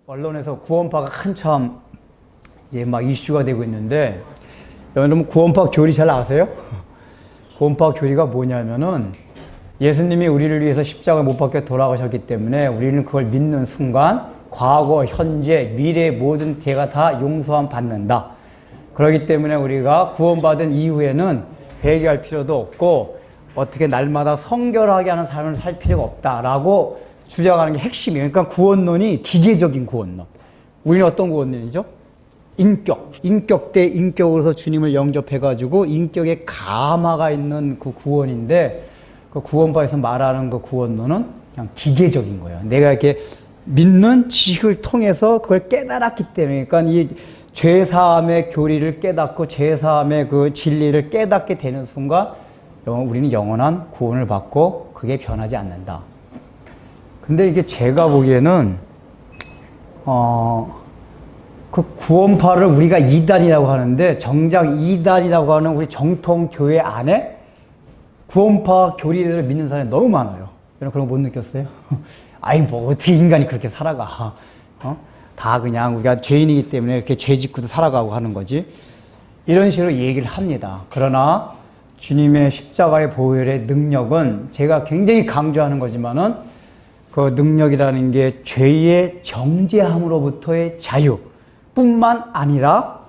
언론에서 구원파가 한참 이제 막 이슈가 되고 있는데, 여러분 구원파 교리 잘 아세요? 구원파 교리가 뭐냐면은 예수님이 우리를 위해서 십자가에 못 박혀 돌아가셨기 때문에 우리는 그걸 믿는 순간 과거, 현재, 미래의 모든 죄가 다 용서함 받는다. 그렇기 때문에 우리가 구원받은 이후에는 회개할 필요도 없고 어떻게 날마다 성결하게 하는 삶을 살 필요가 없다라고 주장하는 게 핵심이에요. 그러니까 구원론이 기계적인 구원론. 우리는 어떤 구원론이죠? 인격 대 인격으로서 주님을 영접해가지고 인격에 감화가 있는 그 구원인데, 그 구원파에서 말하는 그 구원론은 그냥 기계적인 거예요. 내가 이렇게 믿는 지식을 통해서 그걸 깨달았기 때문에, 그러니까 이 죄사함의 교리를 깨닫고 죄사함의 그 진리를 깨닫게 되는 순간 우리는 영원한 구원을 받고 그게 변하지 않는다. 근데 이게 제가 보기에는 그 구원파를 우리가 이단이라고 하는데, 정작 이단이라고 하는 우리 정통 교회 안에 구원파 교리들을 믿는 사람이 너무 많아요. 여러분 그런 거 못 느꼈어요? 아니 뭐 어떻게 인간이 그렇게 살아가? 다 그냥 우리가 죄인이기 때문에 이렇게 죄 짓고도 살아가고 하는 거지. 이런 식으로 얘기를 합니다. 그러나 주님의 십자가의 보혈의 능력은, 제가 굉장히 강조하는 거지만은, 그 능력이라는 게 죄의 정죄함으로부터의 자유 뿐만 아니라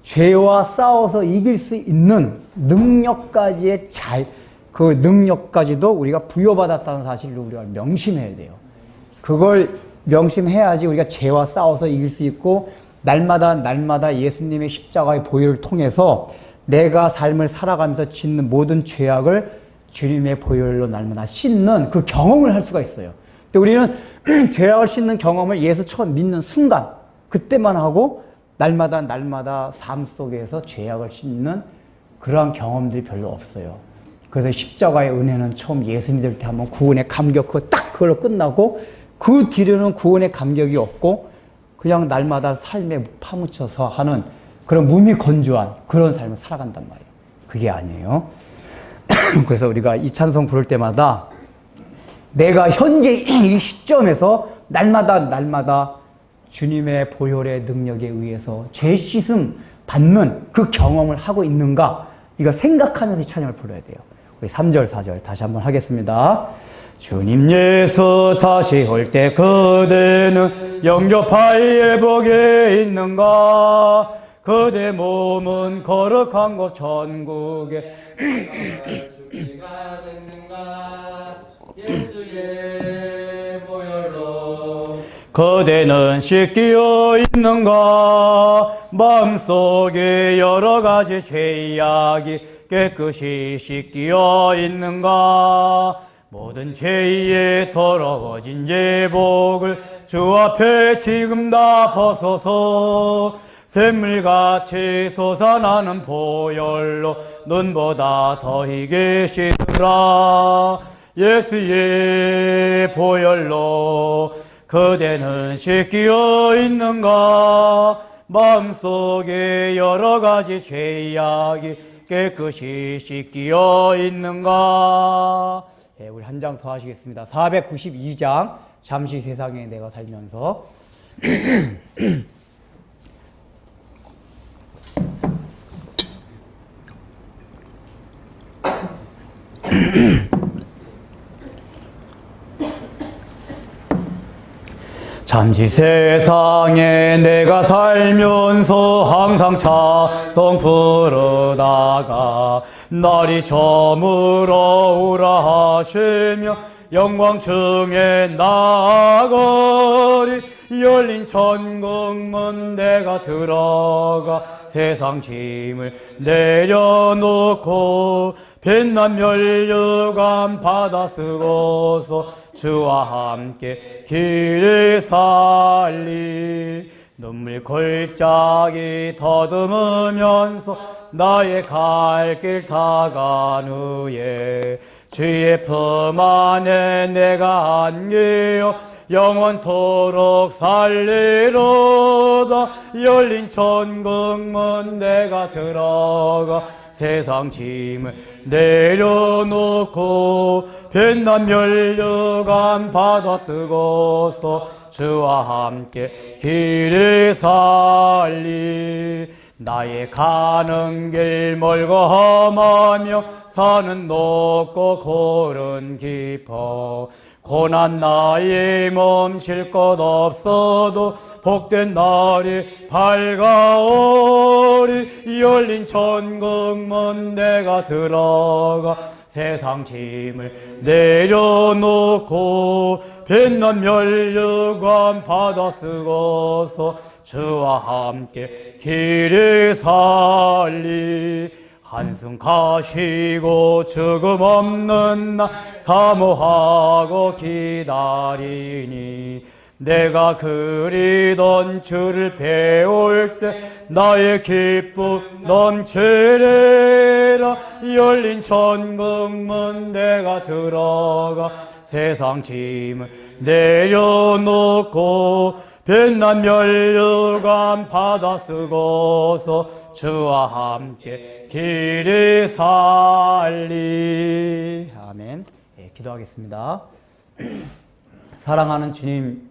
죄와 싸워서 이길 수 있는 능력까지의 그 능력까지도 우리가 부여받았다는 사실을 우리가 명심해야 돼요. 그걸 명심해야지 우리가 죄와 싸워서 이길 수 있고, 날마다 예수님의 십자가의 보혈을 통해서 내가 삶을 살아가면서 짓는 모든 죄악을 주님의 보혈로 날마다 씻는 그 경험을 할 수가 있어요. 근데 우리는 죄악을 씻는 경험을 예수 처음 믿는 순간, 그때만 하고 날마다 삶 속에서 죄악을 씻는 그러한 경험들이 별로 없어요. 그래서 십자가의 은혜는 처음 예수 믿을 때 한번 구원의 감격, 딱 그걸로 끝나고 그 뒤로는 구원의 감격이 없고 그냥 날마다 삶에 파묻혀서 하는 그런 무미건조한 그런 삶을 살아간단 말이에요. 그게 아니에요. 그래서 우리가 이 찬송 부를 때마다 내가 현재 이 시점에서 날마다 주님의 보혈의 능력에 의해서 죄 씻음 받는 그 경험을 하고 있는가, 이거 생각하면서 이 찬양을 불러야 돼요. 우리 3절, 4절 다시 한번 하겠습니다. 주님 예수 다시 올 때 그대는 영접할 예복에 있는가? 그대 몸은 거룩한 곳 천국에 주기가 됐는가? 예수의 보혈로 그대는 씻기어 있는가? 마음속에 여러 가지 죄악이 깨끗이 씻기어 있는가? 모든 죄에 더러워진 예복을 주 앞에 지금 다 벗어서 샘물같이 솟아나는 보혈로 눈보다 더 희게 씻으라. 예수의 보혈로 그대는 씻기어 있는가? 마음속에 여러 가지 죄악이 깨끗이 씻기어 있는가? 네, 우리 한 장 더 하시겠습니다. 492장 잠시 세상에 내가 살면서. 잠시 세상에 내가 살면서 항상 찬송 부르다가 날이 저물어 오라 하시며 영광층에 나아가리. 열린 천국문 내가 들어가 세상 짐을 내려놓고 빛난 면류관 받아 쓰고서 주와 함께 길을 살리. 눈물 골짜기 더듬으면서 나의 갈 길 다간 후에 주의 품 안에 내가 안기어 영원토록 살리로다. 열린 천국문 내가 들어가 세상 짐을 내려놓고 빛난 면류관 받아 쓰고서 주와 함께 길을 살리. 나의 가는 길 멀고 험하며 산은 높고 골은 깊어 고난 나의 몸 쉴 것 없어도 복된 날이 밝아오리. 열린 천국문 내가 들어가 세상 짐을 내려놓고 빛난 면류관 받아 쓰고서 주와 함께 길을 살리. 한숨 가시고 죽음 없는 날 사모하고 기다리니 내가 그리던 주를 배울 때 나의 기쁨 넘치리라. 열린 천국문 내가 들어가 세상 짐을 내려놓고 빛난 면류관 받아 쓰고서 주와 함께 길을 살리. 아멘. 네, 기도하겠습니다. 사랑하는 주님,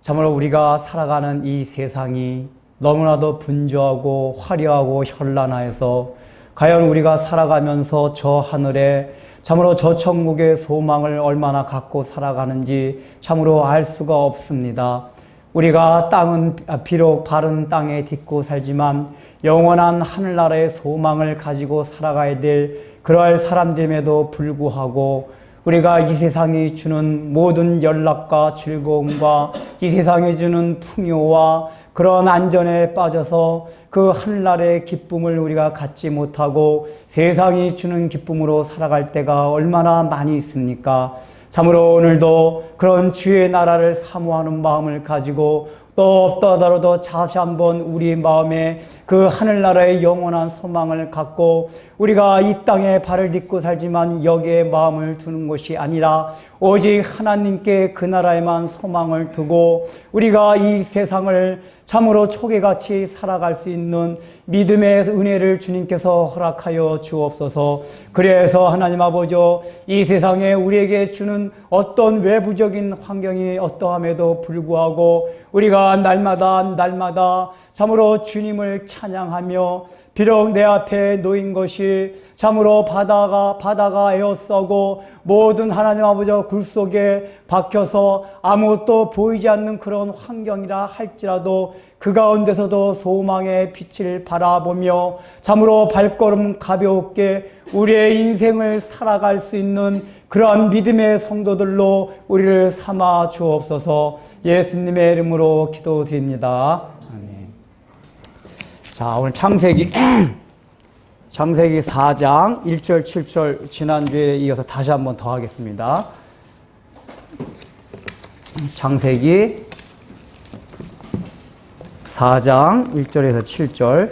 참으로 우리가 살아가는 이 세상이 너무나도 분주하고 화려하고 현란해서 과연 우리가 살아가면서 저 하늘에 참으로 저 천국의 소망을 얼마나 갖고 살아가는지 참으로 알 수가 없습니다. 우리가 땅은 비록 바른 땅에 딛고 살지만 영원한 하늘나라의 소망을 가지고 살아가야 될 그러할 사람됨에도 불구하고 우리가 이 세상이 주는 모든 연락과 즐거움과 이 세상이 주는 풍요와 그런 안전에 빠져서 그 하늘나라의 기쁨을 우리가 갖지 못하고 세상이 주는 기쁨으로 살아갈 때가 얼마나 많이 있습니까? 참으로 오늘도 그런 주의 나라를 사모하는 마음을 가지고 또 없더라도 다시 한번 우리 마음에 그 하늘나라의 영원한 소망을 갖고 우리가 이 땅에 발을 딛고 살지만 여기에 마음을 두는 것이 아니라 오직 하나님께 그 나라에만 소망을 두고 우리가 이 세상을 참으로 초계같이 살아갈 수 있는 믿음의 은혜를 주님께서 허락하여 주옵소서. 그래서 하나님 아버지, 이 세상에 우리에게 주는 어떤 외부적인 환경이 어떠함에도 불구하고 우리가 날마다 참으로 주님을 찬양하며 비록 내 앞에 놓인 것이 참으로 바다가 에어싸고 모든 하나님 아버지 굴 속에 박혀서 아무것도 보이지 않는 그런 환경이라 할지라도 그 가운데서도 소망의 빛을 바라보며 참으로 발걸음 가볍게 우리의 인생을 살아갈 수 있는 그러한 믿음의 성도들로 우리를 삼아 주옵소서. 예수님의 이름으로 기도드립니다. 아멘. 자, 오늘 창세기 4장 1절 7절 지난주에 이어서 다시 한번 더 하겠습니다. 창세기 4장 1절에서 7절.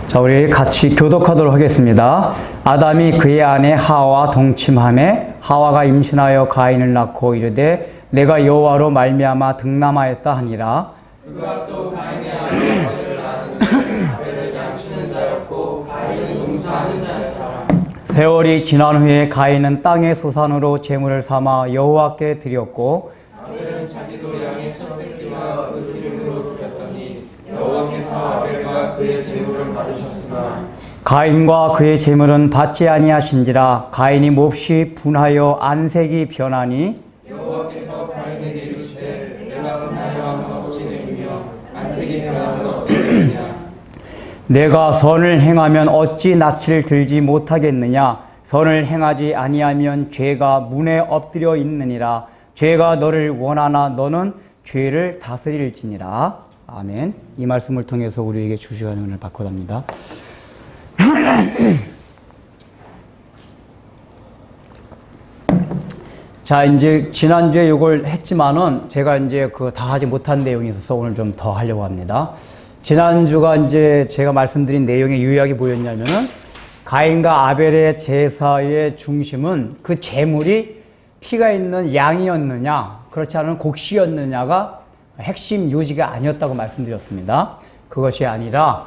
자, 우리 같이 교독하도록 하겠습니다. 아담이 그의 아내 하와와 동침하매 하와가 임신하여 가인을 낳고 이르되 내가 여호와로 말미암아 득남하였다 하니라. 그가 또 가인의 아내 아벨을 낳았는데 아벨을 양치는 자였고 가인은 농사하는 자였더라. 세월이 지난 후에 가인은 땅의 소산으로 제물을 삼아 여호와께 드렸고 아벨은 자기도 양의 첫 새끼와 그 기름으로 드렸더니 여호와께서 아벨과 그의 제물을 받으셨으나 가인과 그의 제물은 받지 아니하신지라. 가인이 몹시 분하여 안색이 변하니 여호와께서 가인에게 이르시되 내가 분하여 어찌 되며 안색이 변하는 어찌 되느냐. 내가 선을 행하면 어찌 낯을 들지 못하겠느냐. 선을 행하지 아니하면 죄가 문에 엎드려 있느니라. 죄가 너를 원하나 너는 죄를 다스릴지니라. 아멘. 이 말씀을 통해서 우리에게 주시는 은혜를 받고 갑니다. 자, 이제 지난주에 이걸 했지만은 제가 이제 그 다 하지 못한 내용이 있어서 오늘 좀 더 하려고 합니다. 지난주가 이제 제가 말씀드린 내용의 요약이 뭐였냐면은 가인과 아벨의 제사의 중심은 그 제물이 피가 있는 양이었느냐, 그렇지 않은 곡식이었느냐가 핵심 요지가 아니었다고 말씀드렸습니다. 그것이 아니라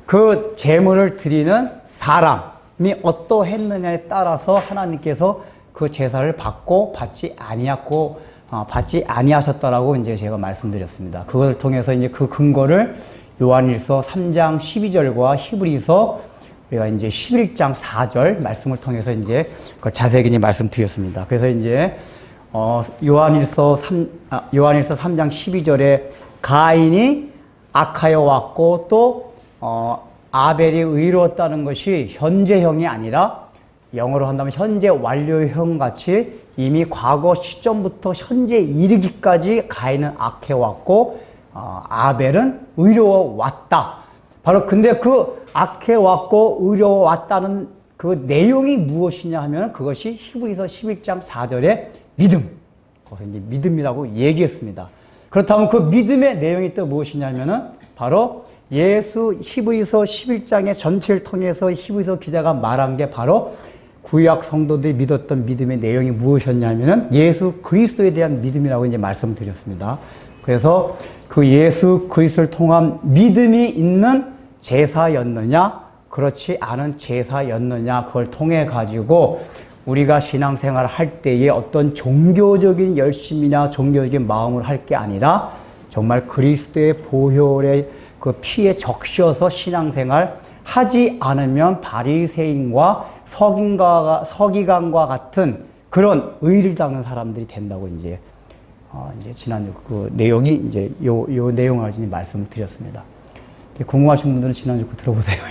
그 제물을 드리는 사람이 어떠했느냐에 따라서 하나님께서 그 제사를 받고 받지 아니하셨다라고 이제 제가 말씀드렸습니다. 그것을 통해서 이제 그 근거를 요한일서 3장 12절과 히브리서 우리가 이제 11장 4절 말씀을 통해서 이제 그걸 자세히 이제 말씀드렸습니다. 그래서 이제 요한일서 3장 12절에 가인이 악하여 왔고 또 아벨이 의로웠다는 것이 현재형이 아니라 영어로 한다면 현재 완료형 같이 이미 과거 시점부터 현재 이르기까지 가인은 악해왔고 아벨은 의로워왔다. 바로 근데 그 악해왔고 의로워왔다는 그 내용이 무엇이냐 하면 그것이 히브리서 11장 4절의 믿음. 그것을 이제 믿음이라고 얘기했습니다. 그렇다면 그 믿음의 내용이 또 무엇이냐면은 바로 히브리서 11장의 전체를 통해서 히브리서 기자가 말한 게 바로 구약 성도들이 믿었던 믿음의 내용이 무엇이었냐면은 예수 그리스도에 대한 믿음이라고 이제 말씀드렸습니다. 그래서 그 예수 그리스도를 통한 믿음이 있는 제사였느냐, 그렇지 않은 제사였느냐, 그걸 통해 가지고 우리가 신앙생활을 할 때에 어떤 종교적인 열심이나 종교적인 마음을 할 게 아니라 정말 그리스도의 보혈의 그 피에 적셔서 신앙생활 하지 않으면 바리새인과 서기관과 같은 그런 의를 닦는 사람들이 된다고 이제 지난주 그 내용이 이제 요 내용을 이제 말씀을 드렸습니다. 궁금하신 분들은 지난주 거 들어보세요.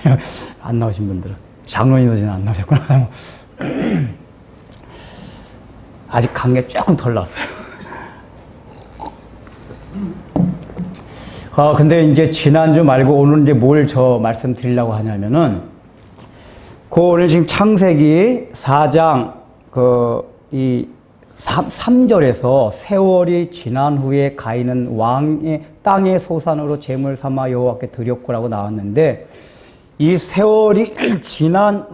안 나오신 분들은 장로님도 지금 안 나오셨구나. 아직 감기 조금 덜 났어요. 근데 이제 지난주 말고 오늘 이제 뭘 말씀드리려고 하냐면은, 오늘 지금 창세기 4장, 3절에서 세월이 지난 후에 가인은 왕의 땅의 소산으로 제물 삼아 여호와께 드렸고라고 나왔는데, 이 세월이 지난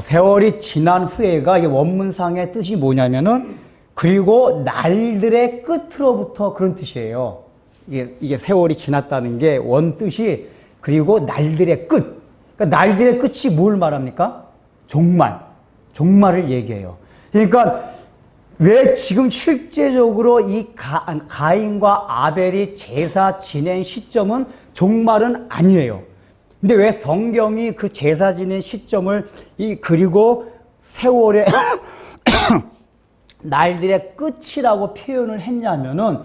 세월이 지난 후에가 이 원문상의 뜻이 뭐냐면은 그리고 날들의 끝으로부터 그런 뜻이에요. 이게 세월이 지났다는 게 원뜻이 그리고 날들의 끝. 그러니까 날들의 끝이 뭘 말합니까? 종말을 얘기해요. 그러니까 왜 지금 실제적으로 이 가인과 아벨이 제사 지낸 시점은 종말은 아니에요. 근데 왜 성경이 그 제사 지낸 시점을 그리고 세월의 날들의 끝이라고 표현을 했냐면은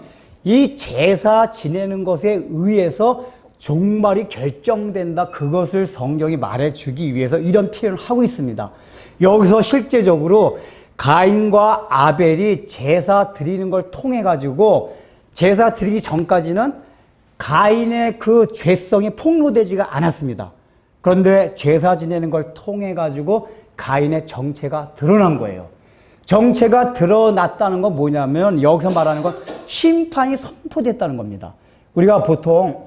이 제사 지내는 것에 의해서 종말이 결정된다. 그것을 성경이 말해주기 위해서 이런 표현을 하고 있습니다. 여기서 실제적으로 가인과 아벨이 제사 드리는 걸 통해 가지고 제사 드리기 전까지는 가인의 그 죄성이 폭로되지가 않았습니다. 그런데 제사 지내는 걸 통해 가지고 가인의 정체가 드러난 거예요. 정체가 드러났다는 건 뭐냐면 여기서 말하는 건 심판이 선포됐다는 겁니다. 우리가 보통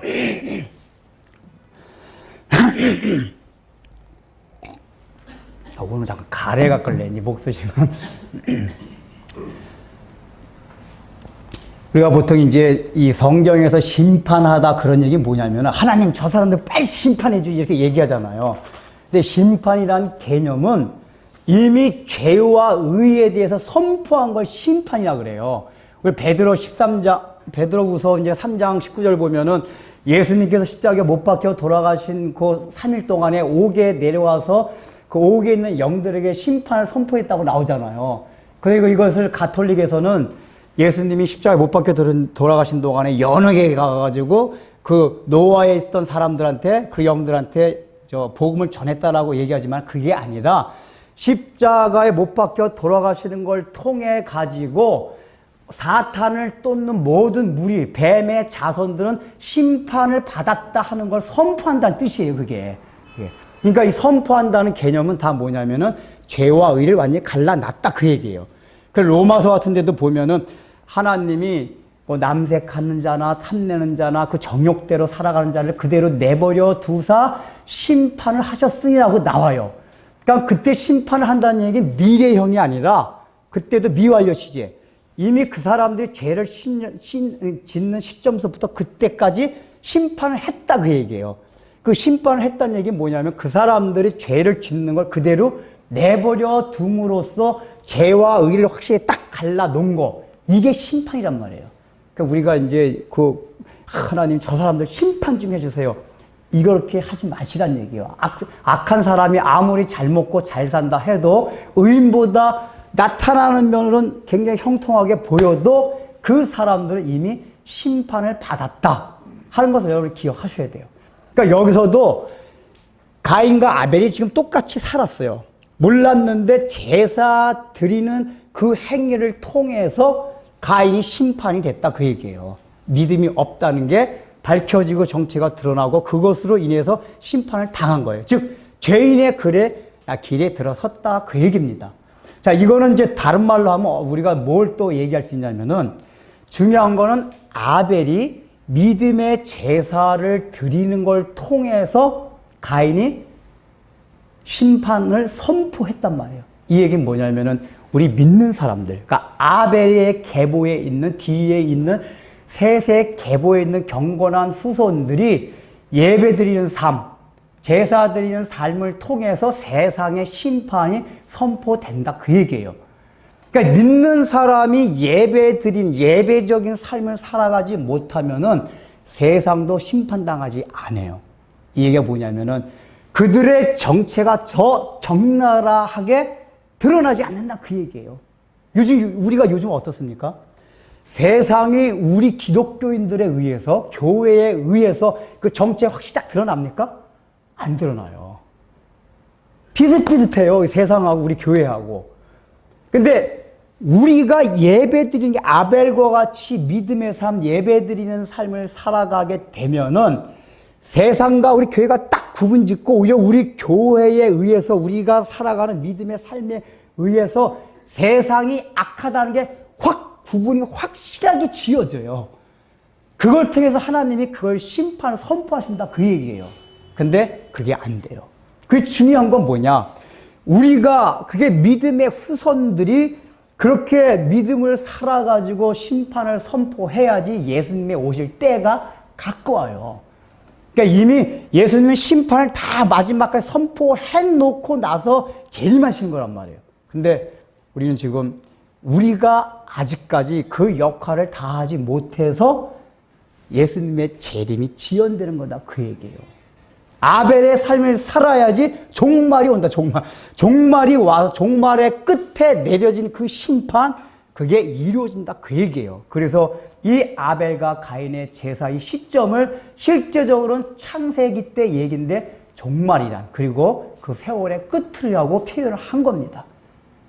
오늘 잠깐 가래가 끌래. 이 목 쓰시면 우리가 보통 이제 이 성경에서 심판하다 그런 얘기 뭐냐면 하나님 저 사람들 빨리 심판해 주 이렇게 얘기하잖아요. 근데 심판이란 개념은 이미 죄와 의에 대해서 선포한 걸 심판이라 그래요. 우리 베드로후서 이제 3장 19절 보면은 예수님께서 십자가에 못 박혀 돌아가신 그 3일 동안에 옥에 내려와서 그 옥에 있는 영들에게 심판을 선포했다고 나오잖아요. 그리고 이것을 가톨릭에서는 예수님이 십자가에 못 박혀 돌아가신 동안에 연옥에 가가지고 그 노아에 있던 사람들한테 그 영들한테 복음을 전했다라고 얘기하지만 그게 아니라 십자가에 못 박혀 돌아가시는 걸 통해 가지고 사탄을 쫓는 모든 무리, 뱀의 자손들은 심판을 받았다 하는 걸 선포한다는 뜻이에요, 그게. 그러니까 이 선포한다는 개념은 다 뭐냐면은 죄와 의를 완전히 갈라놨다 그 얘기예요. 그 로마서 같은 데도 보면은 하나님이 뭐 남색하는 자나 탐내는 자나 그 정욕대로 살아가는 자를 그대로 내버려 두사 심판을 하셨으니라고 나와요. 그러니까 그때 심판을 한다는 얘기는 미래형이 아니라 그때도 미완료 시제. 이미 그 사람들이 죄를 짓는 시점서부터 그때까지 심판을 했다 그 얘기예요. 그 심판을 했다는 얘기는 뭐냐면 그 사람들이 죄를 짓는 걸 그대로 내버려 둠으로써 죄와 의를 확실히 딱 갈라놓은 거. 이게 심판이란 말이에요. 그러니까 우리가 이제 하나님 저 사람들 심판 좀 해주세요. 이렇게 하지 마시란 얘기예요. 악한 사람이 아무리 잘 먹고 잘 산다 해도 의인보다 나타나는 면으로는 굉장히 형통하게 보여도 그 사람들은 이미 심판을 받았다 하는 것을 여러분이 기억하셔야 돼요. 그러니까 여기서도 가인과 아벨이 지금 똑같이 살았어요. 몰랐는데 제사 드리는 그 행위를 통해서 가인이 심판이 됐다 그 얘기예요. 믿음이 없다는 게 밝혀지고 정체가 드러나고 그것으로 인해서 심판을 당한 거예요. 즉 죄인의 길에 들어섰다 그 얘기입니다. 자, 이거는 이제 다른 말로 하면 우리가 뭘 또 얘기할 수 있냐면은 중요한 거는 아벨이 믿음의 제사를 드리는 걸 통해서 가인이 심판을 선포했단 말이에요. 이 얘기는 뭐냐면은 우리 믿는 사람들, 그러니까 아벨의 계보에 있는 뒤에 있는 셋의 계보에 있는 경건한 후손들이 예배드리는 삶, 제사 드리는 삶을 통해서 세상의 심판이 선포된다 그 얘기예요. 그러니까 믿는 사람이 예배적인 삶을 살아가지 못하면은 세상도 심판당하지 않아요. 이 얘기가 뭐냐면은 그들의 정체가 더 적나라하게 드러나지 않는다 그 얘기예요. 우리가 요즘 어떻습니까? 세상이 우리 기독교인들에 의해서 교회에 의해서 그 정체 확실히 딱 드러납니까? 안 드러나요. 비슷비슷해요. 세상하고 우리 교회하고. 근데 우리가 예배드리는 게 아벨과 같이 믿음의 삶, 예배드리는 삶을 살아가게 되면은 세상과 우리 교회가 딱 구분짓고 오히려 우리 교회에 의해서 우리가 살아가는 믿음의 삶에 의해서 세상이 악하다는 게 구분이 확실하게 지어져요. 그걸 통해서 하나님이 그걸 심판을 선포하신다 그 얘기예요. 근데 그게 안 돼요. 그 중요한 건 뭐냐? 그게 믿음의 후손들이 그렇게 믿음을 살아가지고 심판을 선포해야지 예수님의 오실 때가 가까워요. 그러니까 이미 예수님은 심판을 다 마지막까지 선포해 놓고 나서 제일 마신 거란 말이에요. 근데 우리는 지금 우리가 아직까지 그 역할을 다 하지 못해서 예수님의 재림이 지연되는 거다 그 얘기예요. 아벨의 삶을 살아야지 종말이 온다. 종말이 와서 종말의 끝에 내려진 그 심판 그게 이루어진다 그 얘기예요. 그래서 이 아벨과 가인의 제사의 시점을 실제적으로는 창세기 때 얘기인데 종말이란 그리고 그 세월의 끝이라고 표현을 한 겁니다.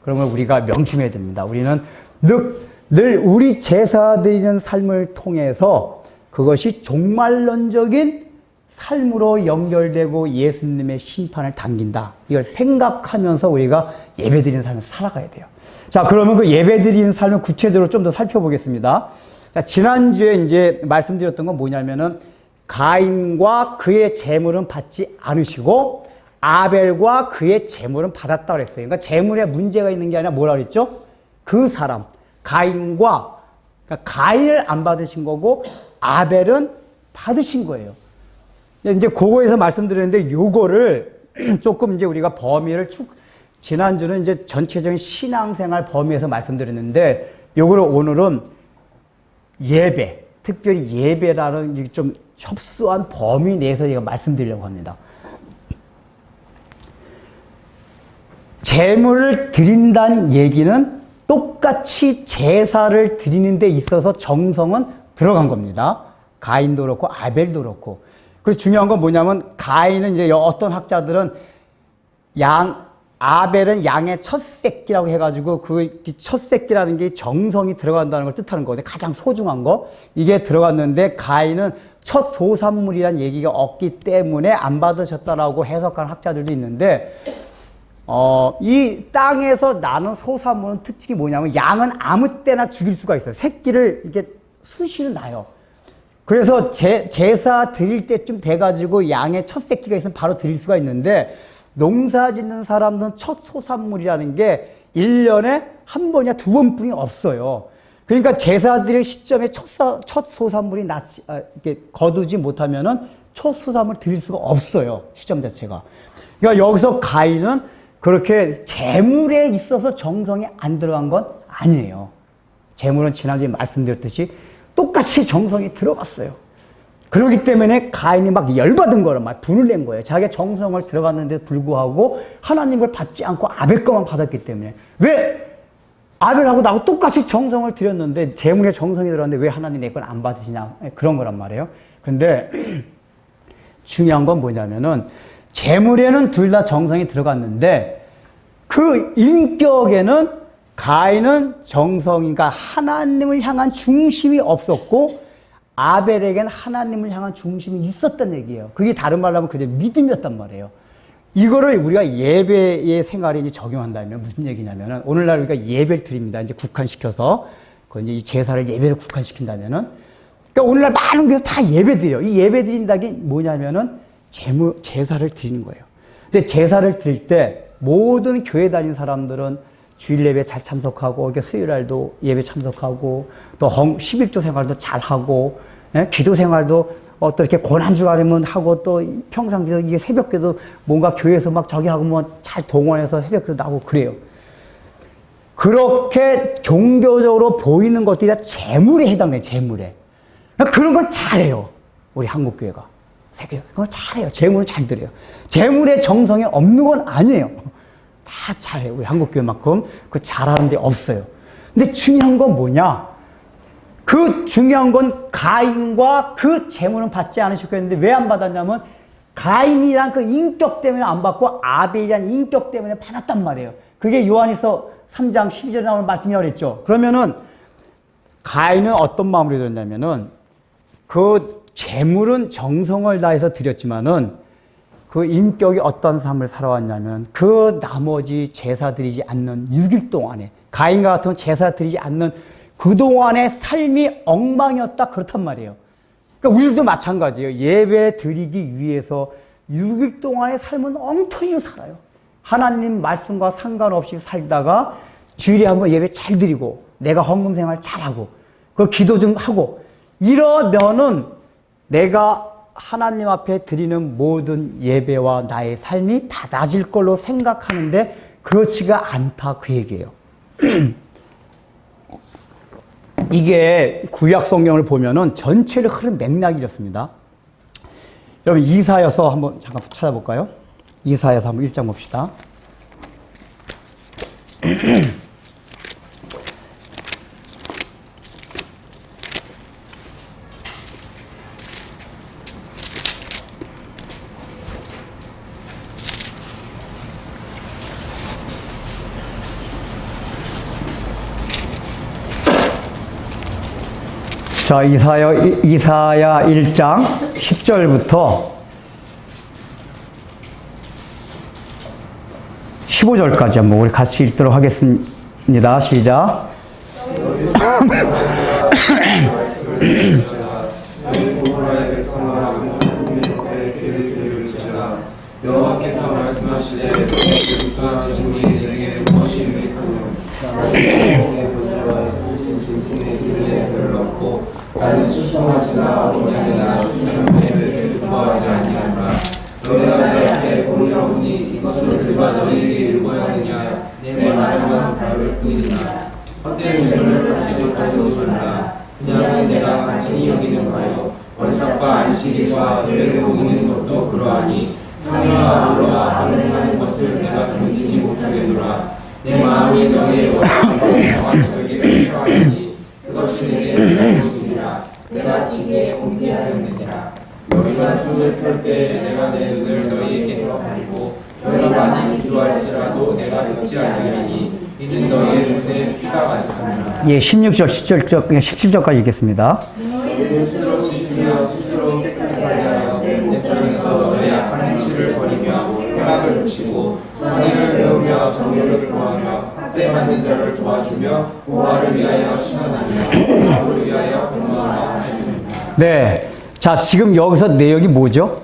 그러면 우리가 명심해야 됩니다. 우리는 늘 우리 제사 드리는 삶을 통해서 그것이 종말론적인 삶으로 연결되고 예수님의 심판을 당긴다. 이걸 생각하면서 우리가 예배드리는 삶을 살아가야 돼요. 자, 그러면 그 예배드리는 삶을 구체적으로 좀 더 살펴보겠습니다. 자, 지난주에 이제 말씀드렸던 건 뭐냐면은 가인과 그의 재물은 받지 않으시고 아벨과 그의 재물은 받았다고 그랬어요. 그러니까 재물에 문제가 있는 게 아니라 뭐라 그랬죠? 그 사람, 가인과, 그러니까 가인을 안 받으신 거고 아벨은 받으신 거예요. 이제 그거에서 말씀드렸는데 요거를 조금 이제 우리가 범위를 지난주는 이제 전체적인 신앙생활 범위에서 말씀드렸는데 요거를 오늘은 예배, 특별히 예배라는 좀 협소한 범위 내에서 제가 말씀드리려고 합니다. 제물을 드린다는 얘기는 똑같이 제사를 드리는 데 있어서 정성은 들어간 겁니다. 가인도 그렇고 아벨도 그렇고. 그리고 중요한 건 뭐냐면 가인은 이제 어떤 학자들은 아벨은 양의 첫 새끼라고 해가지고 그 첫 새끼라는 게 정성이 들어간다는 걸 뜻하는 거거든요. 가장 소중한 거. 이게 들어갔는데 가인은 첫 소산물이란 얘기가 없기 때문에 안 받으셨다라고 해석하는 학자들도 있는데, 이 땅에서 나는 소산물은 특징이 뭐냐면 양은 아무 때나 죽일 수가 있어요. 새끼를 이렇게 수시로 낳아요. 그래서 제사 드릴 때쯤 돼가지고 양의 첫 새끼가 있으면 바로 드릴 수가 있는데, 농사 짓는 사람들은 첫 소산물이라는 게 1년에 한 번이나 두 번뿐이 없어요. 그러니까 제사 드릴 시점에 첫 소산물이 이렇게 거두지 못하면은 첫 소산물 드릴 수가 없어요. 시점 자체가. 그러니까 여기서 가인은 그렇게 재물에 있어서 정성이 안 들어간 건 아니에요. 재물은 지난주에 말씀드렸듯이 똑같이 정성이 들어갔어요. 그렇기 때문에 가인이 막 열받은 거를 막 분을 낸 거예요. 자기가 정성을 들어갔는데 불구하고 하나님을 받지 않고 아벨 것만 받았기 때문에. 왜 아벨하고 나하고 똑같이 정성을 들였는데 재물에 정성이 들어갔는데 왜 하나님 내 건 안 받으시냐, 그런 거란 말이에요. 근데 중요한 건 뭐냐면은 재물에는 둘 다 정성이 들어갔는데 그 인격에는 가인은 정성이니까 하나님을 향한 중심이 없었고 아벨에게는 하나님을 향한 중심이 있었단 얘기예요. 그게 다른 말로 하면 그게 믿음이었단 말이에요. 이거를 우리가 예배의 생활에 이제 적용한다면 무슨 얘기냐면은, 오늘날 우리가 예배를 드립니다. 이제 국한시켜서, 그 이제 이 제사를 예배로 국한시킨다면은, 그러니까 오늘날 많은 교회에서 다 예배 드려요. 이 예배 드린다는 게 뭐냐면은 제사를 드리는 거예요. 근데 제사를 드릴 때 모든 교회 다니는 사람들은 주일 예배 잘 참석하고, 이렇게 수요일날도 예배 참석하고, 또 11조 생활도 잘 하고, 기도 생활도 어떤 이렇게 고난주간이면 하고, 또 평상시에 이게 새벽기도 뭔가 교회에서 막 저기 하고 뭐 잘 동원해서 새벽기도 나고 그래요. 그렇게 종교적으로 보이는 것들이 다 재물에 해당돼요. 재물에. 그런 건 잘해요. 우리 한국교회가. 세계 그건 잘해요. 재물은 잘 드려요. 재물에 정성이 없는 건 아니에요. 다 잘해요. 우리 한국교회만큼 그 잘하는 데 없어요. 근데 중요한 건 뭐냐? 그 중요한 건 가인과 그 재물은 받지 않으셨고 했는데 왜 안 받았냐면 가인이란 그 인격 때문에 안 받고 아벨이란 인격 때문에 받았단 말이에요. 그게 요한일서 3장 12절에 나오는 말씀이라고 그랬죠. 그러면은 가인은 어떤 마음으로 들었냐면은 그 재물은 정성을 다해서 드렸지만은 그 인격이 어떤 삶을 살아왔냐면 그 나머지 제사 드리지 않는 6일 동안에 가인과 같은 제사 드리지 않는 그동안의 삶이 엉망이었다, 그렇단 말이에요. 그러니까 우리도 마찬가지예요. 예배 드리기 위해서 6일 동안의 삶은 엉터리로 살아요. 하나님 말씀과 상관없이 살다가 주일에 한번 예배 잘 드리고 내가 헌금 생활 잘하고 그 기도 좀 하고 이러면은 내가 하나님 앞에 드리는 모든 예배와 나의 삶이 다 낮을 걸로 생각하는데 그렇지가 않다, 그 얘기예요. 이게 구약 성경을 보면은 전체를 흐른 맥락이 이렇습니다. 여러분 이사야서 한번 잠깐 찾아볼까요? 이사야서 한번 1장 봅시다. 자, 이사야 1장 10절부터 15절까지 한번 우리 같이 읽도록 하겠습니다. 시작. 여호와께서 말씀하시되 무수한 재물이 내게 무엇이 유익하며 나는 짐승의 기름에 별을 얻고 나는 수송하지나 온양이나 수송의 기뻐하지 아니하노라. 너희가 내 앞에 공의로우니 이것을 누가 너희에게 일궈야 하느냐. 내 말만 밟을 뿐이니라. 헛된 재물을 가지고 말라. 그냥 내가 간신히 여기는 바요 월삭과 안식일과 예배를 먹이는 것도 그러하니 상의와 아우와 아름다운 것을 내가 견디지 못하겠노라. 내 마음이 너희의 원수와 저기를 싫어하니 그것이 내게 잘못이니라. 내가 지게 옮겨하였느니라. 너희가 손을 펼 때 내가 내 눈을 너희에게서 가리고 너희가 많이 기도할지라도 내가 듣지 아니하리니 이는 너희의 눈에 피가 가득하니라. 예, 16절, 17절까지 읽겠습니다. 너희는 스스로 지으며 스스로 것을 버리며 행악을 붙이고 선의를 배우며 정의를 구하며 학대받는 자를 도와주며 보화를 위하여 신원하며 악을 위하여 변호하라. 네. 자, 지금 여기서 내용이 뭐죠?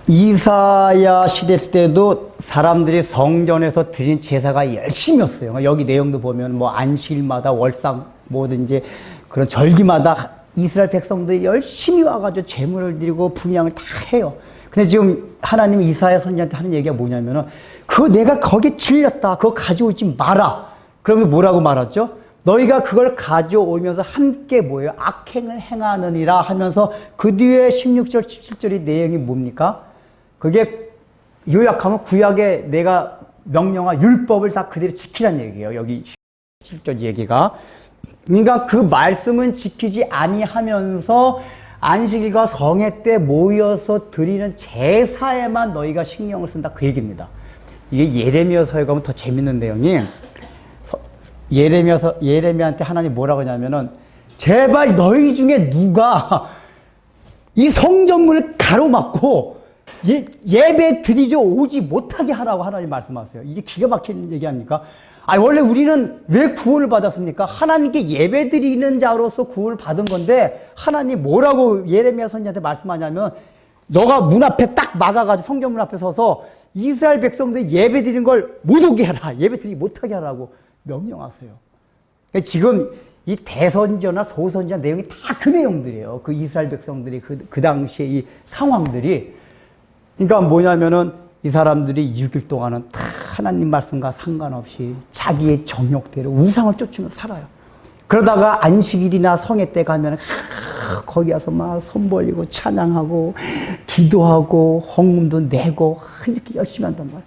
이사야 시대 때도 사람들이 성전에서 드린 제사가 열심이었어요. 여기 내용도 보면 뭐 안식일마다 월상 뭐든지 그런 절기마다 이스라엘 백성들이 열심히 와가지고 제물을 드리고 분향을 다 해요. 근데 지금 하나님이 이사야 선지자한테 하는 얘기가 뭐냐면은 그거 내가 거기 질렸다. 그거 가져오지 마라. 그러면 뭐라고 말하죠? 너희가 그걸 가져오면서 함께 뭐예요? 악행을 행하느니라 하면서 그 뒤에 16절, 17절의 내용이 뭡니까? 그게 요약하면 구약에 내가 명령한 율법을 다 그대로 지키라는 얘기예요. 여기 17절 얘기가. 그러니까 그 말씀은 지키지 아니하면서 안식일과 성회 때 모여서 드리는 제사에만 너희가 신경을 쓴다. 그 얘기입니다. 이게 예레미야서에 가면 더 재밌는 내용이 예레미야한테 하나님 뭐라고 하냐면은 제발 너희 중에 누가 이 성전문을 가로막고 예배 드리죠 오지 못하게 하라고 하나님 말씀하세요. 이게 기가 막히는 얘기 아닙니까? 아니 원래 우리는 왜 구원을 받았습니까? 하나님께 예배 드리는 자로서 구원을 받은 건데 하나님 뭐라고 예레미야 선지자한테 말씀하냐면 너가 문 앞에 딱 막아가지고 성전 문 앞에 서서 이스라엘 백성들이 예배 드리는 걸 못 오게 하라. 예배 드리지 못하게 하라고 명령하세요. 그러니까 지금 이 대선지나 소선지나 내용이 다 그 내용들이에요. 그 이스라엘 백성들이 그 당시에 이 상황들이. 그러니까 뭐냐면은 이 사람들이 6일 동안은 다 하나님 말씀과 상관없이 자기의 정욕대로 우상을 쫓으며 살아요. 그러다가 안식일이나 성회 때 가면 거기 가서 막 손 벌리고 찬양하고 기도하고 헌금도 내고 이렇게 열심히 한단 말이에요.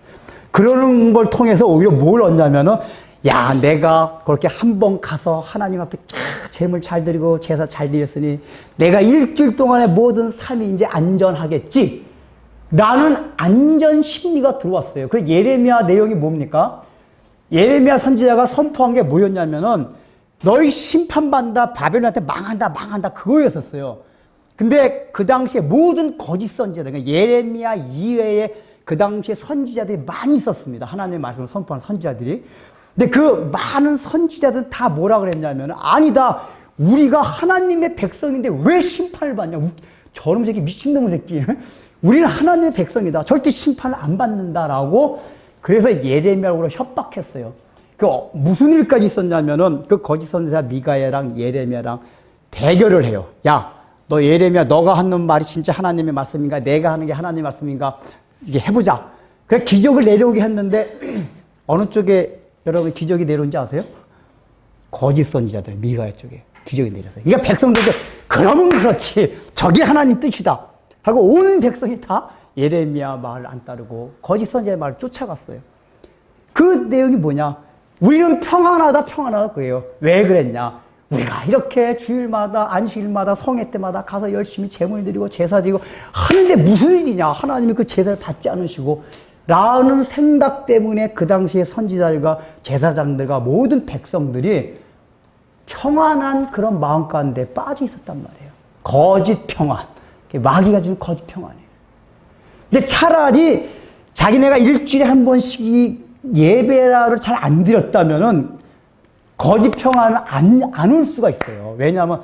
그러는 걸 통해서 오히려 뭘 얻냐면은 야, 내가 그렇게 한 번 가서 하나님 앞에 제물 잘 드리고 제사 잘 드렸으니 내가 일주일 동안의 모든 삶이 이제 안전하겠지. 라는 안전 심리가 들어왔어요. 그래서 예레미야 내용이 뭡니까? 예레미야 선지자가 선포한 게 뭐였냐면은 너희 심판받는다, 바벨론한테 망한다 그거였었어요. 근데 그 당시에 모든 거짓 선지자들, 그러니까 예레미야 이외에 그 당시에 선지자들이 많이 있었습니다. 하나님의 말씀을 선포하는 선지자들이. 근데 그 많은 선지자들은 다 뭐라 그랬냐면 아니다. 우리가 하나님의 백성인데 왜 심판을 받냐. 저놈 새끼 미친놈 새끼. 우리는 하나님의 백성이다. 절대 심판을 안 받는다라고 그래서 예레미야로 협박했어요. 그 무슨 일까지 있었냐면은 그 거짓 선지자 미가야랑 예레미야랑 대결을 해요. 야, 너 예레미야 너가 하는 말이 진짜 하나님의 말씀인가? 내가 하는 게 하나님의 말씀인가? 이게 해보자. 그래서 기적을 내려오게 했는데 어느 쪽에 여러분 기적이 내려온지 아세요? 거짓 선지자들 미가야 쪽에 기적이 내렸어요. 그러니까 백성들도 그러면 그렇지. 저게 하나님 뜻이다. 하고 온 백성이 다 예레미야 말을 안 따르고 거짓 선지자의 말을 쫓아갔어요. 그 내용이 뭐냐? 우리는 평안하다 그래요. 왜 그랬냐? 우리가 이렇게 주일마다 안식일마다 성회 때마다 가서 열심히 제물 드리고 제사 드리고 하는데 무슨 일이냐? 하나님이 그 제사를 받지 않으시고 라는 생각 때문에 그 당시에 선지자들과 제사장들과 모든 백성들이 평안한 그런 마음 가운데 빠져 있었단 말이에요. 거짓 평안. 마귀가 주는 거짓 평안이에요. 근데 차라리 자기네가 일주일에 한 번씩 예배를 잘 안 드렸다면은 거짓 평안은 안 올 수가 있어요. 왜냐하면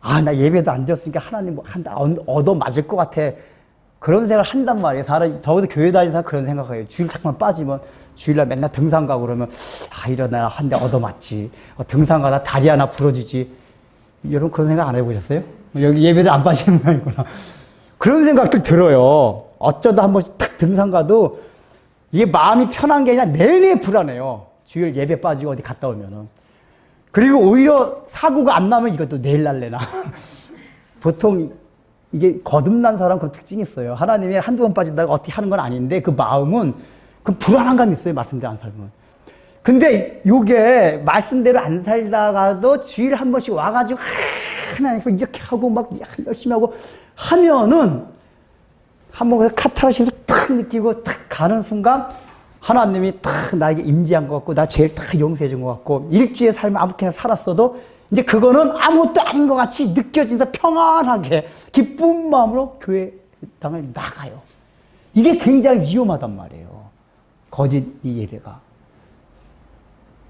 나 예배도 안 드렸으니까 하나님 얻어 맞을 것 같아. 그런 생각을 한단 말이에요. 사람, 적어도 교회 다니는 사람 그런 생각해요. 주일 잠깐 빠지면 주일날 맨날 등산 가고 그러면 이러나 한 대 얻어 맞지. 등산 가다 다리 하나 부러지지. 여러분 그런 생각 안 해보셨어요? 여기 예배도 안 빠지는 거 아니구나. 그런 생각도 들어요. 어쩌다 한 번씩 탁 등산 가도 이게 마음이 편한 게 아니라 내내 불안해요. 주일 예배 빠지고 어디 갔다 오면은. 그리고 오히려 사고가 안 나면 이것도 내일 날래나. 보통 이게 거듭난 사람 그 특징이 있어요. 하나님이 한두 번 빠진다고 어떻게 하는 건 아닌데 그 마음은 그 불안한 감이 있어요. 말씀대로 안 살면. 근데 요게 말씀대로 안 살다가도 주일 한 번씩 와가지고 하나님 이렇게 하고 막 열심히 하고 하면은 한번 카타르시스 탁 느끼고 탁 가는 순간 하나님이 탁 나에게 임재한 것 같고 나 제일 탁 용서해 준 것 같고 일주의 삶을 아무렇게나 살았어도 이제 그거는 아무것도 아닌 것 같이 느껴지면서 평안하게 기쁜 마음으로 교회 당을 나가요. 이게 굉장히 위험하단 말이에요. 거짓 이 예배가.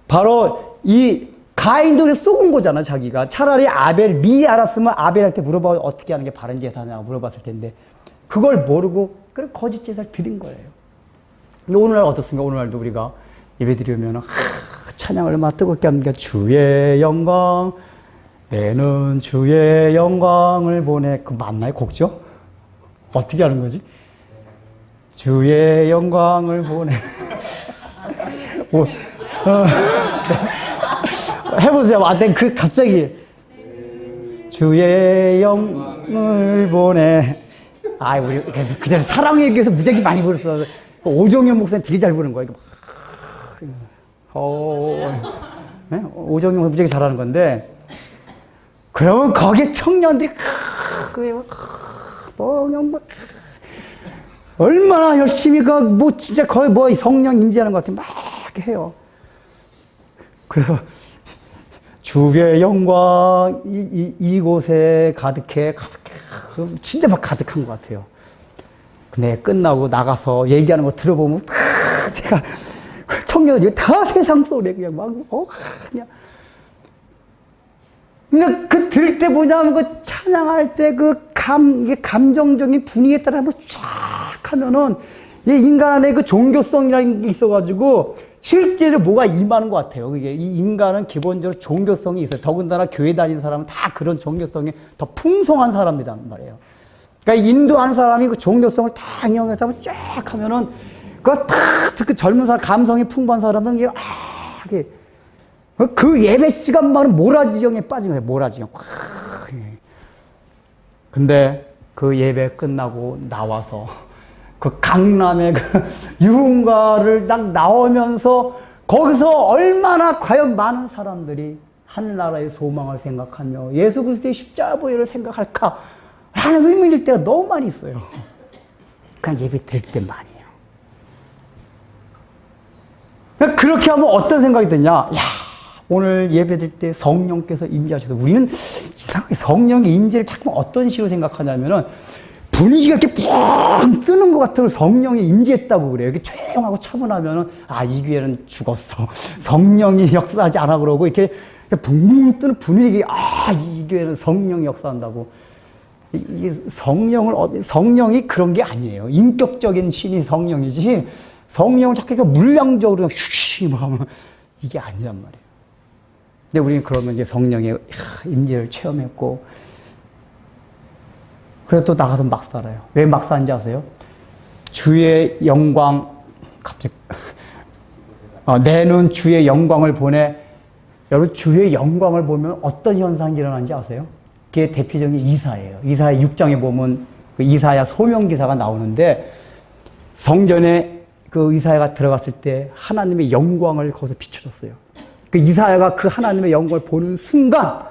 바로 이 가인도 그래서 속은 거잖아, 자기가. 차라리 미리 알았으면 아벨한테 물어봐 어떻게 하는 게 바른 제사냐고 물어봤을 텐데 그걸 모르고 그런 거짓 제사를 드린 거예요. 근데 오늘날 어떻습니까? 오늘날도 우리가 예배 드리면 찬양 얼마나 뜨겁게 합니까? 주의 영광, 내는 주의 영광을 보내. 그 맞나요? 곡죠? 어떻게 하는 거지? 주의 영광을 보내. 뭐, 해보세요. 그 갑자기 주의 영을 보내. 우리 그대로 사랑 얘기해서 무지하게 많이 불렀어. 오정현 목사님 되게 잘 부르는 거야. 네? 오정현 목사 무지하게 잘하는 건데, 그러면 거기에 청년들이 얼마나 열심히 진짜 거의 성령 임재하는 것 같아 막 해요. 그래서 주의 영광 이곳에 가득해 진짜 막 가득한 것 같아요. 근데 끝나고 나가서 얘기하는 거 들어보면 제가 청년들이 다 세상 소리 그냥 그냥 그 들을 때 뭐냐면 그 찬양할 때 이게 감정적인 분위기에 따라 한번 쫙 하면은 이 인간의 그 종교성이라는 게 있어가지고 실제로 뭐가 임하는 것 같아요. 이게 이 인간은 기본적으로 종교성이 있어요. 더군다나 교회 다니는 사람은 다 그런 종교성이 더 풍성한 사람이란 말이에요. 그러니까 인도하는 사람이 그 종교성을 다 이용해서 한번 쫙 하면은 그거 다 그 젊은 사람, 감성이 풍부한 사람은 이게 그 예배 시간만은 모라지경에 빠진 거예요. 모라지경. 근데 그 예배 끝나고 나와서 그 강남의 그 유흥가를 딱 나오면서 거기서 얼마나 과연 많은 사람들이 하늘나라의 소망을 생각하며 예수 그리스도의 십자가 보혈을 생각할까 라는 의문이 들 때가 너무 많이 있어요. 그냥 예배 드릴 때만이에요. 그렇게 하면 어떤 생각이 드냐? 오늘 예배 드릴 때 성령께서 임재하셔서 우리는 이상하게 성령의 임재를 자꾸 어떤 식으로 생각하냐면은 분위기가 이렇게 뻥 뜨는 것 같아서 성령이 임재했다고 그래요. 이렇게 조용하고 차분하면은 이 교회는 죽었어. 성령이 역사하지 않아 그러고 이렇게 붕붕 뜨는 분위기 이 교회는 성령이 역사한다고. 이 성령이 그런 게 아니에요. 인격적인 신이 성령이지 성령을 자꾸 물량적으로 휘휘 하면 이게 아니란 말이에요. 근데 우리는 그러면 이제 성령의 임재를 체험했고 그래서 또 나가서 막 살아요. 왜 막 사는지 아세요? 주의 영광, 갑자기, 내는 주의 영광을 보내. 여러분, 주의 영광을 보면 어떤 현상이 일어나는지 아세요? 그게 대표적인 이사예요. 이사야 6장에 보면 그 이사야 소명기사가 나오는데 성전에 그 이사야가 들어갔을 때 하나님의 영광을 거기서 비춰줬어요. 그 이사야가 그 하나님의 영광을 보는 순간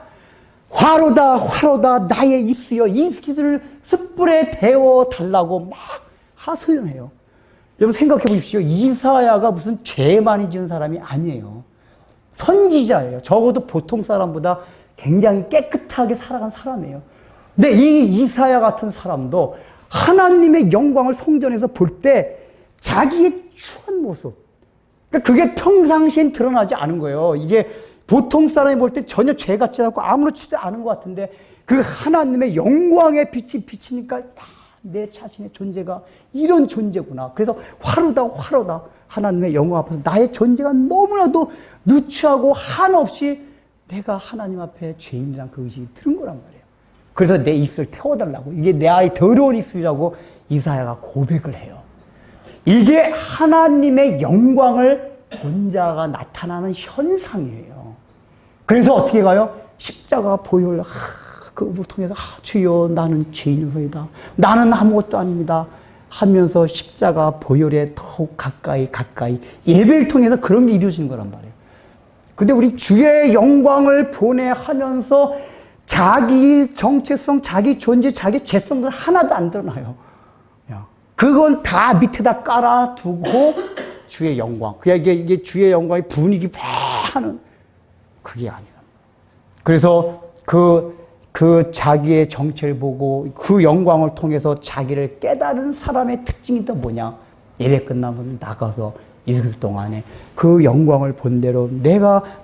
화로다 화로다 나의 입술이여 입술을 숯불에 데워 달라고 막 하소연해요. 여러분 생각해 보십시오. 이사야가 무슨 죄 많이 지은 사람이 아니에요. 선지자예요. 적어도 보통 사람보다 굉장히 깨끗하게 살아간 사람이에요. 근데 이 이사야 같은 사람도 하나님의 영광을 성전에서 볼 때 자기의 추한 모습, 그러니까 그게 평상시엔 드러나지 않은 거예요. 이게 보통 사람이 볼 때 전혀 죄 같지 않고 아무렇지도 않은 것 같은데 그 하나님의 영광의 빛이 비치니까 내 자신의 존재가 이런 존재구나. 그래서 화로다 화로다 하나님의 영광 앞에서 나의 존재가 너무나도 누추하고 한없이 내가 하나님 앞에 죄인이란 그 의식이 드는 거란 말이에요. 그래서 내 입술을 태워달라고, 이게 내 아이 더러운 입술이라고 이사야가 고백을 해요. 이게 하나님의 영광을 본 자가 나타나는 현상이에요. 그래서 어떻게 가요? 십자가 보혈 그걸 통해서 주여 나는 죄인이소이다. 나는 아무것도 아닙니다. 하면서 십자가 보혈에 더욱 가까이 예배를 통해서 그런 게 이루어지는 거란 말이에요. 근데 우리 주의 영광을 보내 하면서 자기 정체성, 자기 존재, 자기 죄성들 하나도 안 드러나요. 그건 다 밑에다 깔아두고 주의 영광. 그냥 이게 주의 영광의 분위기 하는 그게 아니라. 그래서 그 그 자기의 정체를 보고 그 영광을 통해서 자기를 깨달은 사람의 특징이 또 뭐냐? 예배 끝나면 나가서 6일 동안에 그 영광을 본 대로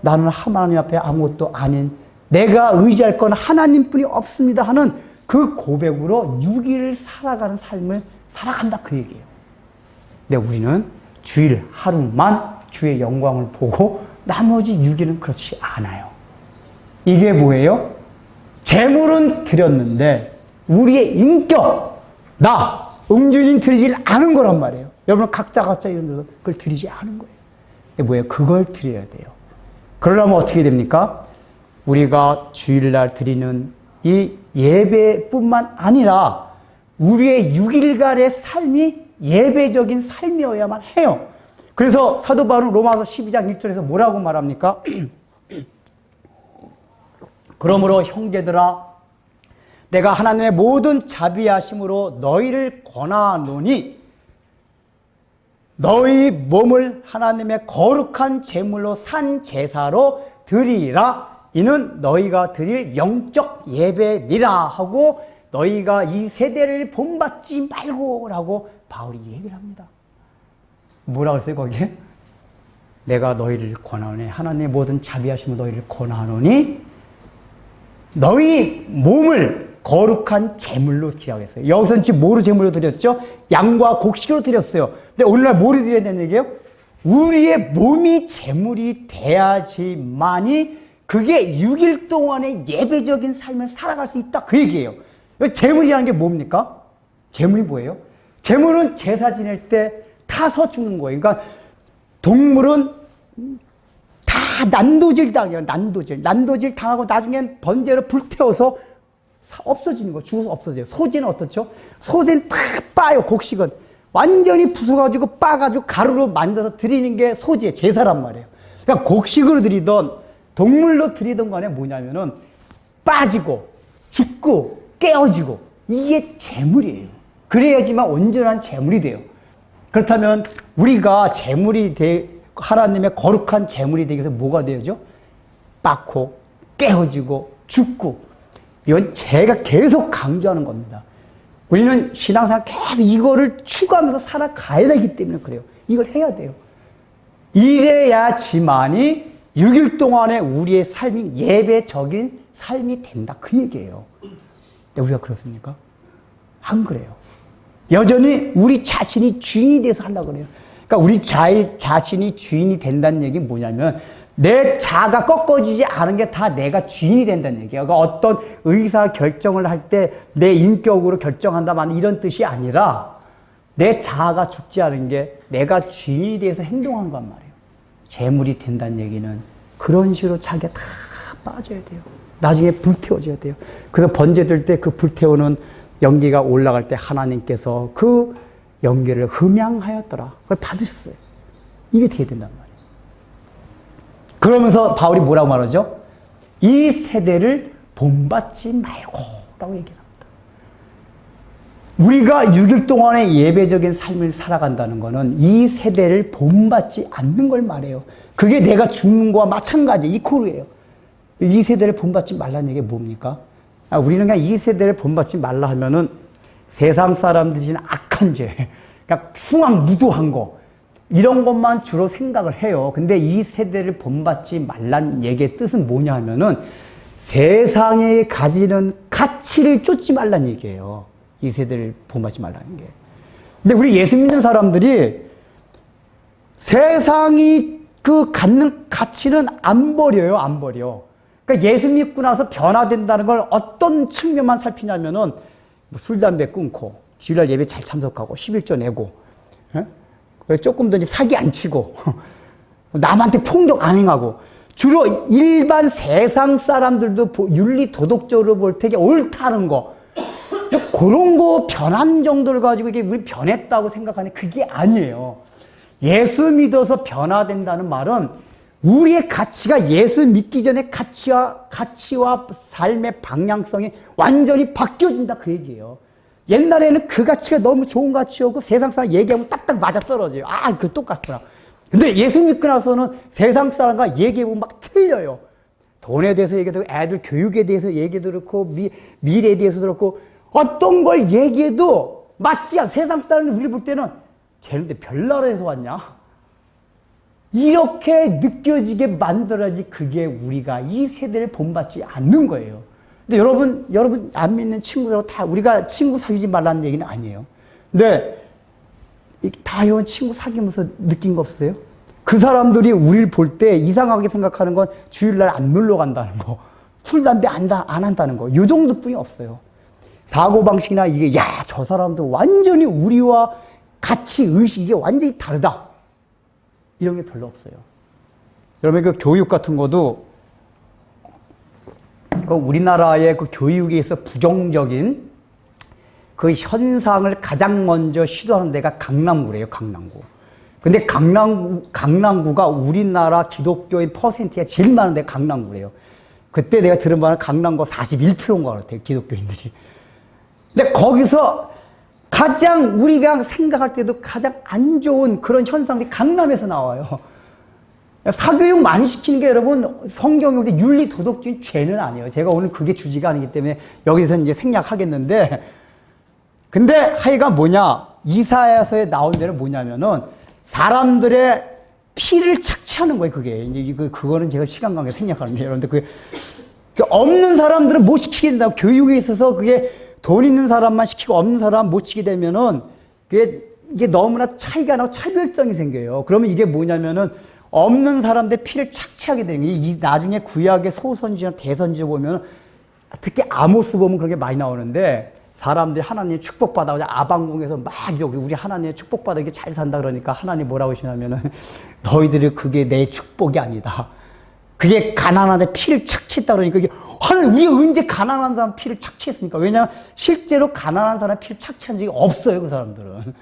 나는 하나님 앞에 아무것도 아닌 내가 의지할 건 하나님뿐이 없습니다 하는 그 고백으로 6일을 살아가는 삶을 살아간다 그 얘기예요. 근데 우리는 주일 하루만 주의 영광을 보고 나머지 6일은 그렇지 않아요. 이게 뭐예요? 재물은 드렸는데 우리의 인격, 나, 음주인 드리지 않은 거란 말이에요. 여러분 각자 이런 데서 그걸 드리지 않은 거예요. 근데 뭐예요? 그걸 드려야 돼요. 그러려면 어떻게 됩니까? 우리가 주일날 드리는 이 예배뿐만 아니라 우리의 6일간의 삶이 예배적인 삶이어야만 해요. 그래서 사도 바울은 로마서 12장 1절에서 뭐라고 말합니까? 그러므로 형제들아 내가 하나님의 모든 자비하심으로 너희를 권하노니 너희 몸을 하나님의 거룩한 제물로 산 제사로 드리라. 이는 너희가 드릴 영적 예배니라 하고 너희가 이 세대를 본받지 말고 라고 바울이 얘기를 합니다. 뭐라고 했어요 거기에? 내가 너희를 권하노니 하나님의 모든 자비하심으로 너희를 권하노니 너희 몸을 거룩한 제물로 드리라고 했어요. 여기서는 지금 뭐로 제물로 드렸죠? 양과 곡식으로 드렸어요. 근데 오늘날 뭐로 드려야 되는 얘기예요? 우리의 몸이 제물이 돼야지만이 그게 6일 동안의 예배적인 삶을 살아갈 수 있다 그 얘기예요. 제물이라는 게 뭡니까? 제물이 뭐예요? 제물은 제사 지낼 때 타서 죽는 거예요. 그러니까 동물은 다 난도질 당해요. 난도질 당하고 나중엔 번제로 불태워서 없어지는 거, 죽어서 없어져요. 소제는 어떻죠? 소제는 다 빠요. 곡식은 완전히 부숴가지고 빠가지고 가루로 만들어서 드리는 게 소제, 제사란 말이에요. 그러니까 곡식으로 드리던 동물로 드리던 간에 뭐냐면은 빠지고 죽고 깨어지고 이게 제물이에요. 그래야지만 온전한 제물이 돼요. 그렇다면 우리가 하나님의 거룩한 제물이 되기 위해서 뭐가 되죠? 빠고 깨어지고 죽고 이건 제가 계속 강조하는 겁니다. 우리는 신앙생활 계속 이거를 추구하면서 살아가야 되기 때문에 그래요. 이걸 해야 돼요. 이래야지만이 6일 동안에 우리의 삶이 예배적인 삶이 된다 그 얘기예요. 근데 우리가 그렇습니까? 안 그래요. 여전히 우리 자신이 주인이 돼서 하려고 그래요. 그러니까 우리 자신이 주인이 된다는 얘기는 뭐냐면 내 자가 꺾어지지 않은 게 다 내가 주인이 된다는 얘기예요. 그러니까 어떤 의사 결정을 할 때 내 인격으로 결정한다만 이런 뜻이 아니라 내 자아가 죽지 않은 게 내가 주인이 돼서 행동한 건 말이에요. 재물이 된다는 얘기는 그런 식으로 자기가 다 빠져야 돼요. 나중에 불태워져야 돼요. 그래서 번제 들 때 그 불태우는 연기가 올라갈 때 하나님께서 그 연기를 흠양하였더라. 그걸 받으셨어요. 이게 돼야 된단 말이에요. 그러면서 바울이 뭐라고 말하죠? 이 세대를 본받지 말고 라고 얘기합니다. 우리가 6일 동안의 예배적인 삶을 살아간다는 것은 이 세대를 본받지 않는 걸 말해요. 그게 내가 죽는 거와 마찬가지 이코르예요. 이 세대를 본받지 말라는 얘기가 뭡니까? 우리는 그냥 이 세대를 본받지 말라 하면은 세상 사람들이 지는 악한 죄, 그러니까 흉악무도한 거 이런 것만 주로 생각을 해요. 근데 이 세대를 본받지 말란 얘기의 뜻은 뭐냐 하면은 세상에 가지는 가치를 쫓지 말란 얘기예요. 이 세대를 본받지 말라는 게. 근데 우리 예수 믿는 사람들이 세상이 그 갖는 가치는 안 버려요, 안 버려. 그러니까 예수 믿고 나서 변화된다는 걸 어떤 측면만 살피냐면은 술, 담배 끊고 주일날 예배 잘 참석하고 11조 내고 조금 더 사기 안 치고 남한테 폭력 안 행하고 주로 일반 세상 사람들도 윤리 도덕적으로 볼 때 옳다는 거 그런 거 변한 정도를 가지고 이게 우리 변했다고 생각하는데 그게 아니에요. 예수 믿어서 변화된다는 말은 우리의 가치가 예수 믿기 전에 가치와 삶의 방향성이 완전히 바뀌어진다 그 얘기예요. 옛날에는 그 가치가 너무 좋은 가치였고 세상 사람 얘기하면 딱딱 맞아떨어져요. 아, 그 똑같구나. 근데 예수 믿고 나서는 세상 사람과 얘기해보면 막 틀려요. 돈에 대해서 얘기해도 애들 교육에 대해서 얘기도 그렇고 미래에 대해서 그렇고 어떤 걸 얘기해도 맞지 않아. 세상 사람이 우리 볼 때는 쟤는 별나라에서 왔냐? 이렇게 느껴지게 만들어야지 그게 우리가 이 세대를 본받지 않는 거예요. 근데 여러분 안 믿는 친구들하고 다 우리가 친구 사귀지 말라는 얘기는 아니에요. 근데 다 이런 친구 사귀면서 느낀 거 없어요? 그 사람들이 우리를 볼 때 이상하게 생각하는 건 주일날 안 놀러 간다는 거, 술, 담배 안 한다는 거, 이 정도뿐이 없어요. 사고방식이나 이게, 야, 저 사람도 완전히 우리와 가치, 의식이 완전히 다르다. 이런 게 별로 없어요. 여러분, 그 교육 같은 것도, 그 우리나라의 그 교육에 있어 부정적인 그 현상을 가장 먼저 시도하는 데가 강남구래요, 강남구. 근데 강남구가 우리나라 기독교인 퍼센트가 제일 많은 데가 강남구래요. 그때 내가 들은 바는 강남구 41%인가 그렇대요, 기독교인들이. 근데 거기서 가장 우리가 생각할 때도 가장 안 좋은 그런 현상들이 강남에서 나와요. 사교육 많이 시키는 게 여러분 성경에 윤리 도덕적인 죄는 아니에요. 제가 오늘 그게 주제가 아니기 때문에 여기서 이제 생략하겠는데, 근데 하여간 뭐냐, 이사야서에 나온 데는 뭐냐면은 사람들의 피를 착취하는 거예요. 그게 이제 그거는 제가 시간 관계 생략하는데, 여러분들 그 없는 사람들은 못 시키게 된다고. 교육에 있어서 그게 돈 있는 사람만 시키고 없는 사람 못 시키게 되면은 이게 너무나 차이가 나고 차별성이 생겨요. 그러면 이게 뭐냐면은 없는 사람들 피를 착취하게 되는 거예요. 이 나중에 구약의 소선지나 대선지 보면 특히 아모스 보면 그런 게 많이 나오는데, 사람들이 하나님의 축복받아 아방궁에서 막 우리 하나님의 축복받아 이게 잘 산다 그러니까 하나님 뭐라고 하시냐면은 너희들이 그게 내 축복이 아니다. 그게 가난한데 피를 착취했다 그러니까 이게 하나님 우리가 언제 가난한 사람 피를 착취했습니까? 왜냐하면 실제로 가난한 사람 피를 착취한 적이 없어요, 그 사람들은.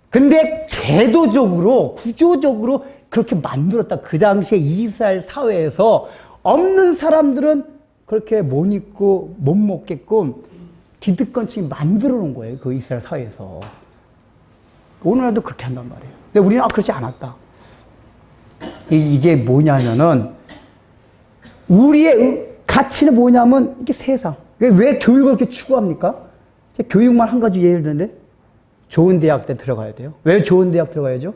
근데 제도적으로 구조적으로 그렇게 만들었다. 그 당시에 이스라엘 사회에서 없는 사람들은 그렇게 못 입고 못 먹게끔 기득권층이 만들어 놓은 거예요, 그 이스라엘 사회에서. 오늘날도 그렇게 한단 말이에요. 근데 우리는 그렇지 않았다. 이게 뭐냐면은 우리의 가치는 뭐냐면 이게 세상. 왜 교육을 그렇게 추구합니까? 교육만 한 가지 예를 드는데 좋은 대학 때 들어가야 돼요. 왜 좋은 대학 들어가야죠?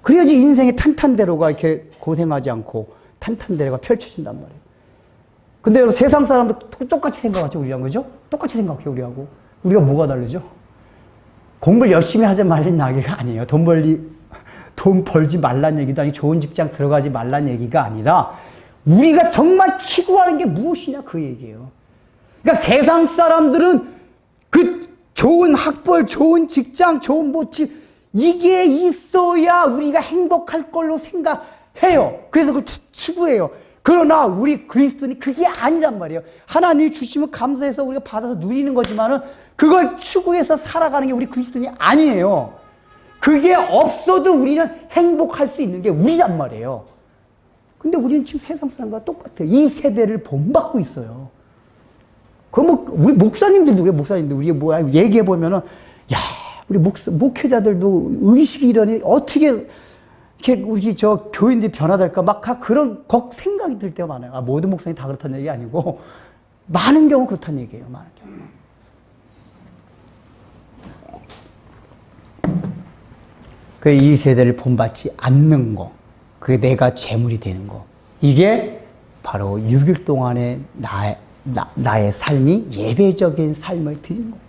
그래야지 인생의 탄탄대로가 이렇게 고생하지 않고 탄탄대로가 펼쳐진단 말이에요. 근데 여러분 세상 사람도 똑같이 생각하죠, 우리랑. 그죠? 똑같이 생각해요, 우리하고. 우리가 뭐가 다르죠? 공부를 열심히 하지 말라는 얘기가 아니에요. 돈 벌지 말란 얘기도 아니고 좋은 직장 들어가지 말란 얘기가 아니라 우리가 정말 추구하는 게 무엇이냐, 그 얘기예요. 그러니까 세상 사람들은 그 좋은 학벌, 좋은 직장, 좋은 모집, 이게 있어야 우리가 행복할 걸로 생각해요. 그래서 그걸 추구해요. 그러나 우리 그리스도인이 그게 아니란 말이에요. 하나님이 주시면 감사해서 우리가 받아서 누리는 거지만은 그걸 추구해서 살아가는 게 우리 그리스도인이 아니에요. 그게 없어도 우리는 행복할 수 있는 게 우리란 말이에요. 근데 우리는 지금 세상 사람과 똑같아요. 이 세대를 본받고 있어요. 우리 목사님들도 그래, 목사님들. 우리 뭐야, 얘기해보면은, 야, 우리 목회자들도 의식이 이러니 어떻게 이렇게 우리 교인들이 변화될까 막 그런 생각이 들 때가 많아요. 모든 목사님이 다 그렇다는 얘기 아니고 많은 경우 그렇다는 얘기예요. 많은 경우. 이 세대를 본받지 않는 거, 그게 내가 재물이 되는 거, 이게 바로 6일 동안의 나의 삶이 예배적인 삶을 드린 거예요.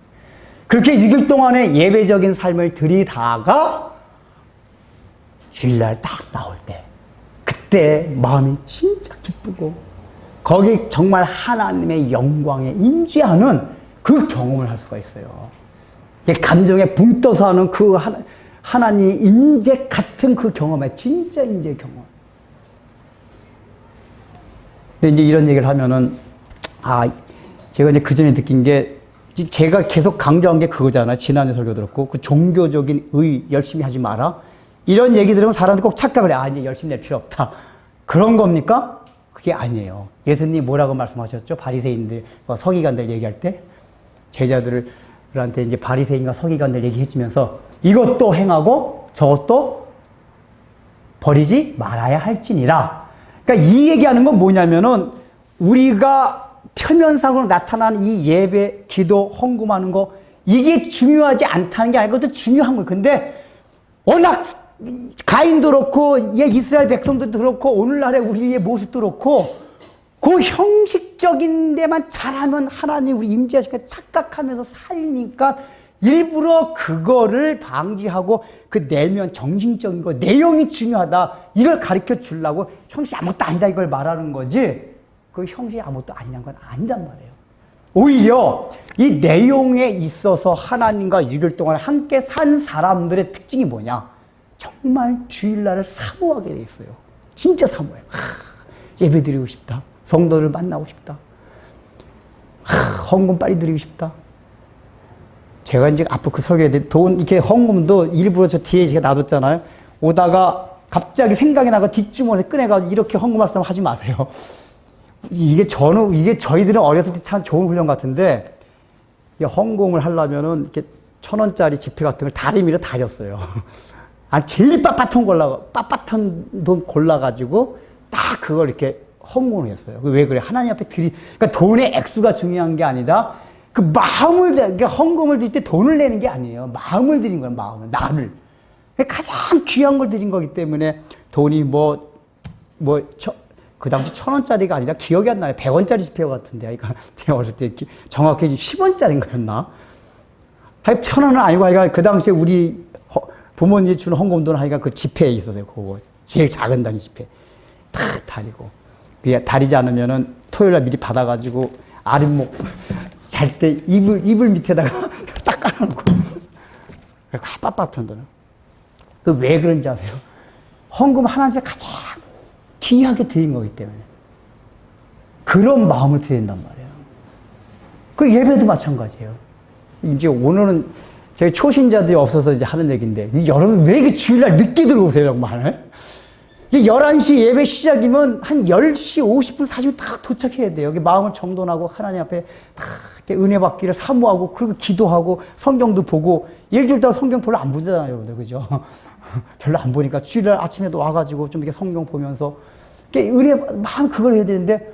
그렇게 6일 동안의 예배적인 삶을 드리다가 주일날 딱 나올 때, 그때 마음이 진짜 기쁘고 거기 정말 하나님의 영광에 임재하는 그 경험을 할 수가 있어요. 감정에 붕 떠서 하는 그 하나님 임재 같은 그 경험에 진짜 임재 경험. 근데 이제 이런 얘기를 하면은 제가 이제 그 전에 느낀 게, 제가 계속 강조한 게 그거잖아. 지난해 설교 들었고, 그 종교적인 열심히 하지 마라. 이런 얘기 들으면 사람들이 꼭 착각을 해. 이제 열심히 낼 필요 없다. 그런 겁니까? 그게 아니에요. 예수님 뭐라고 말씀하셨죠? 바리새인들, 서기관들 얘기할 때 제자들한테 이제 바리새인과 서기관들 얘기해주면서 이것도 행하고 저것도 버리지 말아야 할지니라. 그러니까 그러니까 이 얘기하는 건 뭐냐면은 우리가 표면상으로 나타나는 이 예배, 기도, 헌금하는 거 이게 중요하지 않다는 게 아니고 그것도 중요한 거예요. 근데 워낙 가인도 그렇고 이스라엘 백성들도 그렇고 오늘날의 우리의 모습도 그렇고 그 형식적인 데만 잘하면 하나님 우리 임재하시니까 착각하면서 살니까 일부러 그거를 방지하고 그 내면 정신적인 거 내용이 중요하다 이걸 가르쳐 주려고 형식이 아무것도 아니다 이걸 말하는 거지 그 형식이 아무것도 아니란 건 아니란 말이에요. 오히려 이 내용에 있어서 하나님과 6일 동안 함께 산 사람들의 특징이 뭐냐? 정말 주일날을 사모하게 돼 있어요. 진짜 사모해요. 예배 드리고 싶다. 성도를 만나고 싶다. 헌금 빨리 드리고 싶다. 제가 이제 앞으로 그 설교에 돈, 이렇게 헌금도 일부러 저 뒤에 제가 놔뒀잖아요. 오다가 갑자기 생각이 나고 뒷주머니에 꺼내가지고 이렇게 헌금할 사람 하지 마세요. 이게 저희들은 어렸을 때 참 좋은 훈련 같은데, 헌금을 하려면은 이렇게 1,000원짜리 지폐 같은 걸 다리미로 다렸어요. 제일 빳빳한 돈 골라가지고 딱 그걸 이렇게 헌금을 했어요. 왜 그래? 하나님 앞에 그러니까 돈의 액수가 중요한 게 아니라 그 마음을, 그러니까 헌금을 드릴 때 돈을 내는 게 아니에요. 마음을 드린 거예요, 마음을. 나를. 가장 귀한 걸 드린 거기 때문에 돈이 그 당시 1,000원짜리가 아니라 기억이 안 나요. 100원짜리 지폐 같은데. 그러니까 제가 어렸을 때 정확히 10원짜리인 거였나? 1,000원은 아니고, 그 당시에 우리 부모님이 주는 헌금돈 하니까 그 지폐에 있었어요. 그거. 제일 작은 단위 지폐. 탁 다리고. 다리지 않으면은 토요일 날 미리 받아가지고 아랫목 잘 때 이불 밑에다가 딱 깔아놓고. 빳빳한 돈은. 왜 그런지 아세요? 헌금 하나님께 가장 귀하게 드린 거기 때문에. 그런 마음을 드린단 말이에요. 그 예배도 마찬가지예요. 이제 오늘은 저희 초신자들이 없어서 이제 하는 얘기인데, 여러분 왜 이렇게 주일날 늦게 들어오세요, 정말? 11시 예배 시작이면 한 10시 50분, 40분 딱 도착해야 돼요. 여기 마음을 정돈하고 하나님 앞에 다 은혜 받기를 사모하고, 그리고 기도하고, 성경도 보고, 일주일 동안 성경 별로 안 보잖아요, 여러분들. 그죠? 별로 안 보니까 주일날 아침에도 와가지고 좀 이렇게 성경 보면서, 은혜, 마음 그걸 해야 되는데,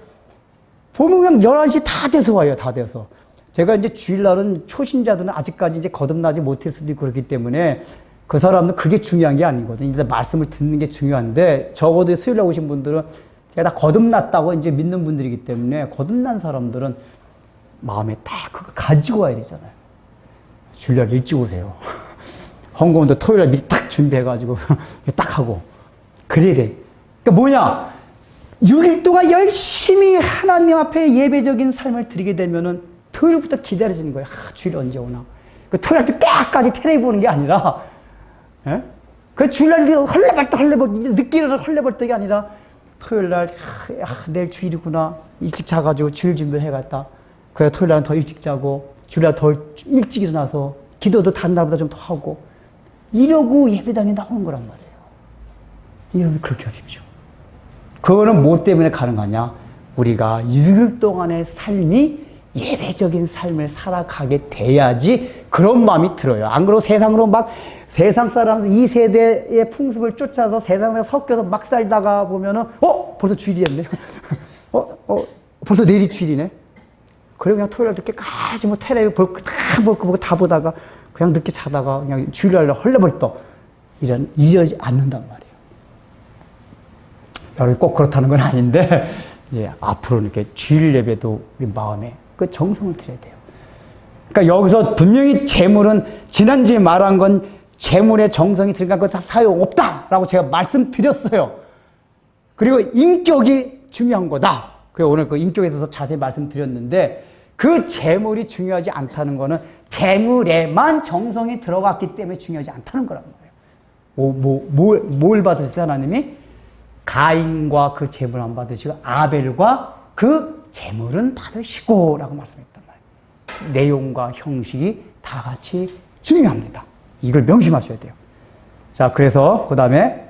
보면 그냥 11시 다 돼서 와요, 다 돼서. 제가 이제 주일날은 초신자들은 아직까지 이제 거듭나지 못할 수도 있고 그렇기 때문에 그 사람은 그게 중요한 게 아니거든요. 일단 말씀을 듣는 게 중요한데 적어도 수요일에 오신 분들은 제가 다 거듭났다고 이제 믿는 분들이기 때문에 거듭난 사람들은 마음에 딱 그거 가지고 와야 되잖아요. 주일날 일찍 오세요. 헌금도 토요일날 미리 딱 준비해가지고 딱 하고 그래야 돼. 그러니까 뭐냐? 6일 동안 열심히 하나님 앞에 예배적인 삶을 드리게 되면은 토요일부터 기다려지는 거예요. 주일 언제 오나. 그 토요일 때 때까지 텔레비 보는 게 아니라, 예? 그 주일날 늦게 일어나 헐레벌떡이 아니라 토요일 날, 내일 주일이구나. 일찍 자가지고 주일 준비를 해갔다. 그래, 토요일 날은 더 일찍 자고, 주일날 더 일찍 일어나서, 기도도 다른 날보다 좀 더 하고, 이러고 예배당에 나오는 거란 말이에요. 여러분, 그렇게 하십시오. 그거는 뭐 때문에 가능하냐? 우리가 6일 동안의 삶이 예배적인 삶을 살아가게 돼야지 그런 마음이 들어요. 안 그러고 세상으로 막 세상 사람 이 세대의 풍습을 쫓아서 세상에 섞여서 막 살다가 보면은 벌써 주일이 됐네. 벌써 내일이 주일이네. 그래 그냥 토요일 날 늦게까지 뭐 텔레비 볼 거 다 보다가 그냥 늦게 자다가 그냥 주일날 헐레벌떡 이러지 않는단 말이에요. 여러분 꼭 그렇다는 건 아닌데 앞으로 이렇게 주일 예배도 우리 마음에 그 정성을 들여야 돼요. 그러니까 여기서 분명히 재물은 지난주에 말한 건 재물의 정성이 들어간 건 다 사용없다라고 제가 말씀드렸어요. 그리고 인격이 중요한 거다. 그리고 오늘 그 인격에 대해서 자세히 말씀드렸는데 그 재물이 중요하지 않다는 거는 재물에만 정성이 들어갔기 때문에 중요하지 않다는 거란 말이에요. 뭘 받으셨어요, 하나님이? 가인과 그 재물 안 받으시고 아벨과 그 재물은 받으시고 라고 말씀했단 말이에요. 내용과 형식이 다 같이 중요합니다. 이걸 명심하셔야 돼요. 자, 그래서 그 다음에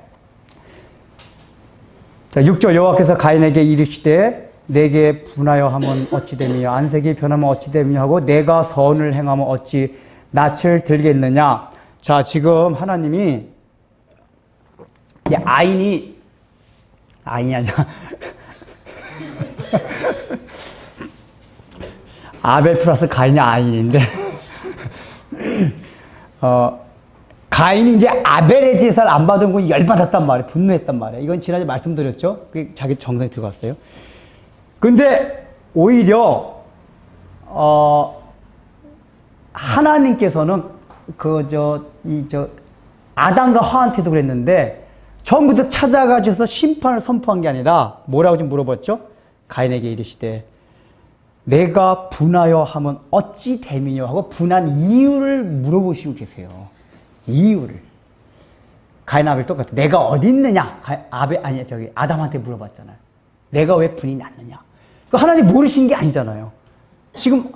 6절 여호와께서 가인에게 이르시되 내게 분하여 하면 어찌 됨이요 안색이 변하면 어찌 됨이요 하고 내가 선을 행하면 어찌 낯을 들겠느냐. 자, 지금 하나님이 아인이 아니라 아벨 플러스 가인이 아인인데 가인이 이제 아벨의 제사를 안 받은 거 열받았단 말이에요. 분노했단 말이에요. 이건 지난주에 말씀드렸죠. 그게 자기 정성이 들어갔어요. 근데 오히려 하나님께서는 아담과 하한테도 그랬는데 처음부터 찾아가셔서 심판을 선포한 게 아니라 뭐라고 좀 물어봤죠? 가인에게 이르시되 내가 분하여 하면 어찌 됨이뇨 하고 분한 이유를 물어보시고 계세요. 이유를. 가인 아벨 똑같아. 내가 어디 있느냐? 아담한테 물어봤잖아요. 내가 왜 분이 났느냐? 하나님 모르신 게 아니잖아요. 지금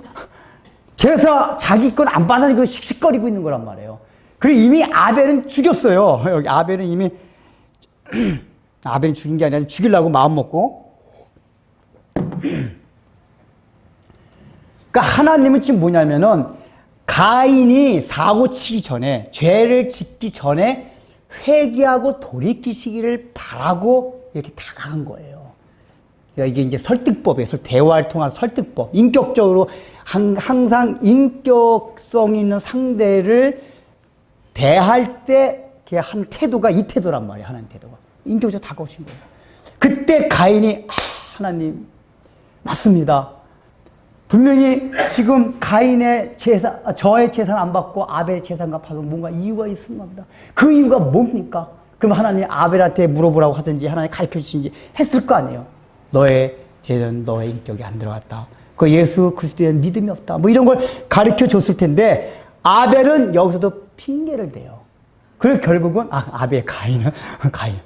제사 자기 건 안 받아서 씩씩거리고 있는 거란 말이에요. 그리고 이미 아벨은 죽였어요. 여기 아벨은 이미 아벨은 죽인 게 아니라 죽이려고 마음 먹고. 그러니까 하나님은 지금 뭐냐면은 가인이 사고 치기 전에 죄를 짓기 전에 회개하고 돌이키시기를 바라고 이렇게 다가간 거예요. 그러니까 이게 이제 설득법이에요. 대화를 통한 설득법. 인격적으로 항상 인격성 있는 상대를 대할 때 한 태도가 이 태도란 말이에요. 하나님 태도가. 인격적으로 다가오신 거예요. 그때 가인이 하나님 맞습니다. 분명히 지금 가인의 저의 재산 안 받고 아벨의 재산과 받은 뭔가 이유가 있습니다. 그 이유가 뭡니까? 그럼 하나님 아벨한테 물어보라고 하든지 하나님 가르쳐 주신지 했을 거 아니에요. 너의 죄는 너의 인격이 안 들어갔다. 그 예수 그리스도에 믿음이 없다. 뭐 이런 걸 가르쳐 줬을 텐데 아벨은 여기서도 핑계를 대요. 그리고 결국은 아벨 가인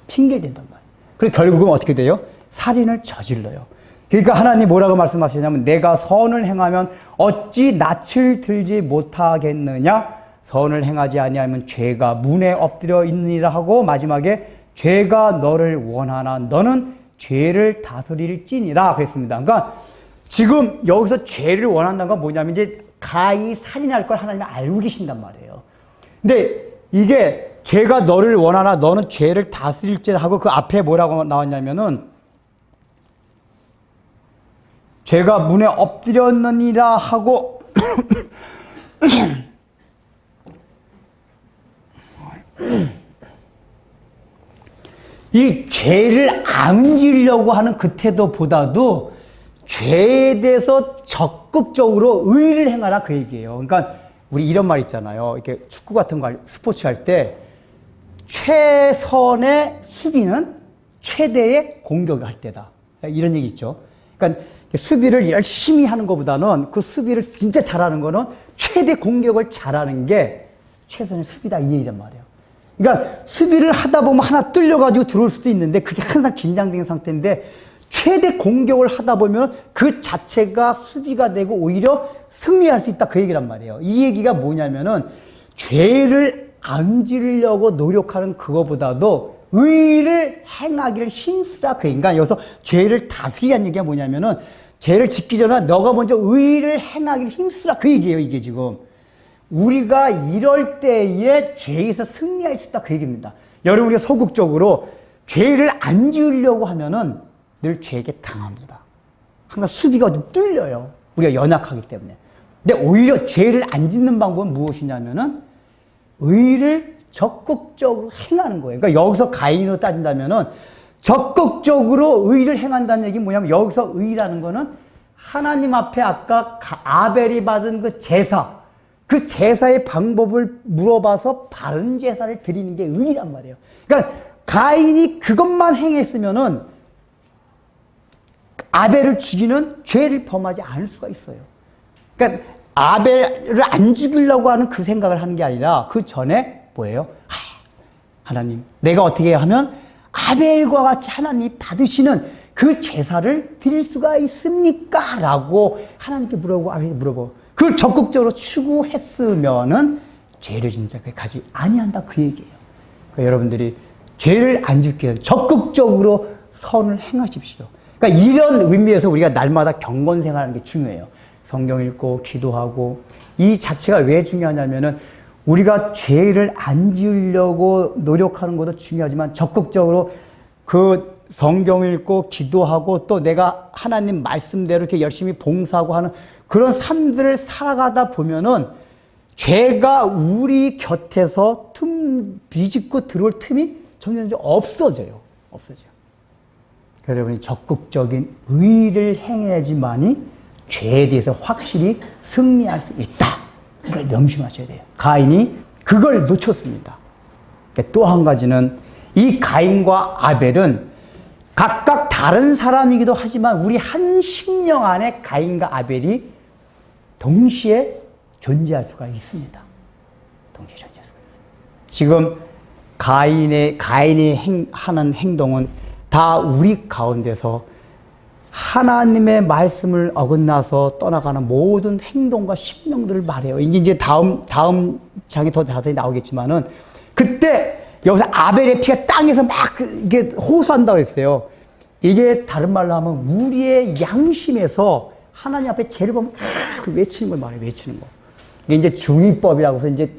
핑계를 댄단 말이에요. 그리고 결국은 어떻게 돼요? 살인을 저질러요. 그러니까 하나님 뭐라고 말씀하시냐면 내가 선을 행하면 어찌 낯을 들지 못하겠느냐? 선을 행하지 아니하면 죄가 문에 엎드려 있느니라 하고 마지막에 죄가 너를 원하나 너는 죄를 다스릴지니라 그랬습니다. 그러니까 지금 여기서 죄를 원한다는 건 뭐냐면 이제 가히 살인할 걸 하나님이 알고 계신단 말이에요. 근데 이게 죄가 너를 원하나 너는 죄를 다스릴지라 하고 그 앞에 뭐라고 나왔냐면은 죄가 문에 엎드렸느니라 하고 이 죄를 안 지으려고 하는 그 태도보다도 죄에 대해서 적극적으로 의를 행하라 그 얘기예요. 그러니까 우리 이런 말 있잖아요. 이렇게 축구 같은 거 스포츠 할 때 최선의 수비는 최대의 공격을 할 때다. 이런 얘기 있죠. 그러니까 수비를 열심히 하는 것보다는 그 수비를 진짜 잘하는 거는 최대 공격을 잘하는 게 최선의 수비다 이 얘기란 말이에요. 그러니까 수비를 하다 보면 하나 뚫려가지고 들어올 수도 있는데 그게 항상 긴장된 상태인데 최대 공격을 하다 보면 그 자체가 수비가 되고 오히려 승리할 수 있다 그 얘기란 말이에요. 이 얘기가 뭐냐면은 죄를 안 지으려고 노력하는 그거보다도 의를 행하기를 힘쓰라 그 얘기. 그러니까 여기서 죄를 다스리라는 얘기가 뭐냐면은 죄를 짓기 전에 너가 먼저 의를 행하기를 힘쓰라 그 얘기예요. 이게 지금 우리가 이럴 때에 죄에서 승리할 수 있다 그 얘기입니다. 여러분 우리가 소극적으로 죄를 안 지으려고 하면은 늘 죄에게 당합니다. 항상 수비가 뚫려요. 우리가 연약하기 때문에. 근데 오히려 죄를 안 짓는 방법은 무엇이냐면은 의를 적극적으로 행하는 거예요. 그러니까 여기서 가인으로 따진다면은 적극적으로 의를 행한다는 얘기는 뭐냐면 여기서 의라는 거는 하나님 앞에 아까 아벨이 받은 그 제사, 그 제사의 방법을 물어봐서 바른 제사를 드리는 게 의란 말이에요. 그러니까 가인이 그것만 행했으면은 아벨을 죽이는 죄를 범하지 않을 수가 있어요. 그러니까 아벨을 안 죽이려고 하는 그 생각을 하는 게 아니라 그 전에 뭐예요? 하나님, 내가 어떻게 하면 아벨과 같이 하나님 받으시는 그 제사를 드릴 수가 있습니까? 라고 하나님께 물어보고 그걸 적극적으로 추구했으면은 죄를 진짜 가지 아니한다 그 얘기예요. 그러니까 여러분들이 죄를 안 짓기 위해서 적극적으로 선을 행하십시오. 그러니까 이런 의미에서 우리가 날마다 경건 생활하는 게 중요해요. 성경 읽고 기도하고 이 자체가 왜 중요하냐면은 우리가 죄를 안 지으려고 노력하는 것도 중요하지만 적극적으로 그 성경 읽고 기도하고 또 내가 하나님 말씀대로 이렇게 열심히 봉사하고 하는 그런 삶들을 살아가다 보면은 죄가 우리 곁에서 비집고 들어올 틈이 점점 없어져요. 없어져요. 여러분이 적극적인 의를 행해야지만이 죄에 대해서 확실히 승리할 수 있다. 이걸 명심하셔야 돼요. 가인이 그걸 놓쳤습니다. 또 한 가지는 이 가인과 아벨은 각각 다른 사람이기도 하지만 우리 한 심령 안에 가인과 아벨이 동시에 존재할 수가 있습니다. 동시에 존재할 수가 있습니다. 지금 가인이 하는 행동은 다 우리 가운데서 하나님의 말씀을 어긋나서 떠나가는 모든 행동과 심령들을 말해요. 이제 다음 장에 더 자세히 나오겠지만은 그때 여기서 아벨의 피가 땅에서 막 이게 호소한다고 했어요. 이게 다른 말로 하면 우리의 양심에서 하나님 앞에 죄를 보면 외치는 걸 말해요. 외치는 거. 이게 이제 중의법이라고 해서 이제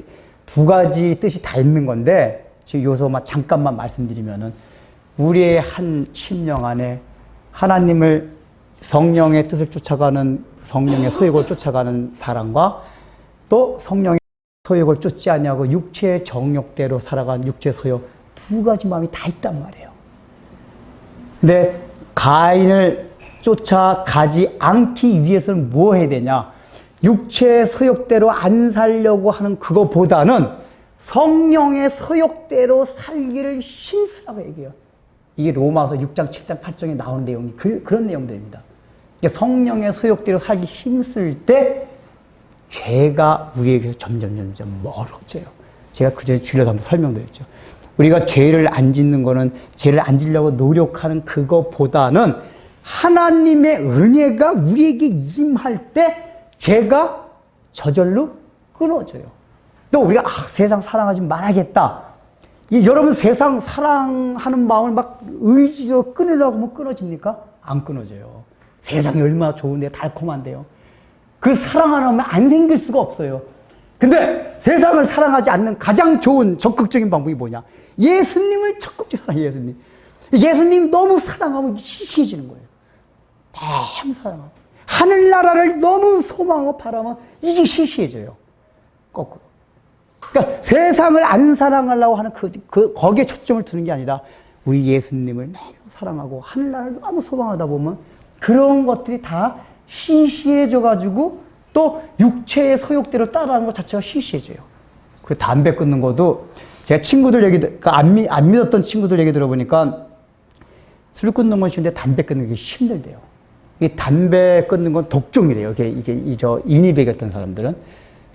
두 가지 뜻이 다 있는 건데 지금 여기서 잠깐만 말씀드리면은 우리의 한 심령 안에 하나님을 성령의 뜻을 쫓아가는 성령의 소욕을 쫓아가는 사람과 또 성령의 소욕을 쫓지 아니하고 육체의 정욕대로 살아가는 육체 소욕 두 가지 마음이 다 있단 말이에요. 근데 가인을 쫓아가지 않기 위해서는 뭐 해야 되냐? 육체의 소욕대로 안 살려고 하는 그거보다는 성령의 소욕대로 살기를 힘쓰라고 얘기해요. 이게 로마서 6장, 7장, 8장에 나오는 내용이 그런 내용들입니다. 성령의 소욕대로 살기 힘쓸 때 죄가 우리에게서 점점 멀어져요. 제가 그전에 줄여서 한번 설명드렸죠. 우리가 죄를 안 짓는 거는 죄를 안 지려고 노력하는 그거보다는 하나님의 은혜가 우리에게 임할 때 죄가 저절로 끊어져요. 또 우리가 세상 사랑하지 말아야겠다. 여러분 세상 사랑하는 마음을 막 의지로 끊으려고 하면 끊어집니까? 안 끊어져요. 세상이 얼마나 좋은데 달콤한데요. 그 사랑 하나면 안 생길 수가 없어요. 근데 세상을 사랑하지 않는 가장 좋은 적극적인 방법이 뭐냐? 예수님을 적극적으로 사랑해요. 예수님 너무 사랑하면 시시해지는 거예요. 너무 사랑하고 하늘나라를 너무 소망하고 바라면 이게 시시해져요. 거꾸로. 그러니까 세상을 안 사랑하려고 하는 거기에 초점을 두는 게 아니라 우리 예수님을 너무 사랑하고 하늘나라를 너무 소망하다 보면 그런 것들이 다 시시해져가지고 또 육체의 소욕대로 따라하는 것 자체가 시시해져요. 그 담배 끊는 것도 제가 친구들 얘기, 그러니까 안 믿었던 친구들 얘기 들어보니까 술 끊는 건 쉬운데 담배 끊는 게 힘들대요. 이 담배 끊는 건 독종이래요. 인이 배겼던 사람들은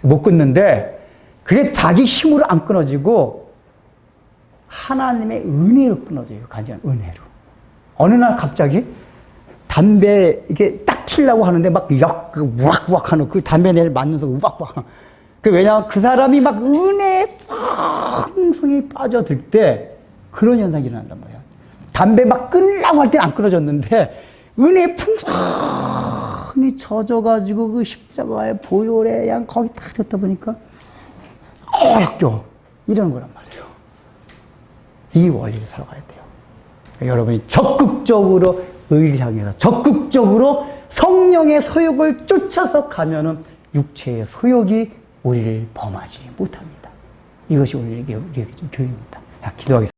못 끊는데 그게 자기 힘으로 안 끊어지고 하나님의 은혜로 끊어져요. 간절한 은혜로. 어느 날 갑자기 담배 이게 딱 피려고 하는데 막 우악우악 하는 그 담배 내를 맞는 순간 우악우악. 왜냐하면 그 사람이 막 은혜에 풍성히 빠져들 때 그런 현상이 일어난단 말이야. 담배 막 끊으려고 할 때는 안 끊어졌는데 은혜에 풍성히 젖어가지고 그 십자가의 보혈에 그냥 거기 딱 젖다 보니까 껴 이러는 거란 말이에요. 이 원리를 살아가야 돼요. 그러니까 여러분이 적극적으로 의를 향해서 적극적으로 성령의 소욕을 쫓아서 가면은 육체의 소욕이 우리를 범하지 못합니다. 이것이 우리에게 교육입니다. 자, 기도하겠습니다.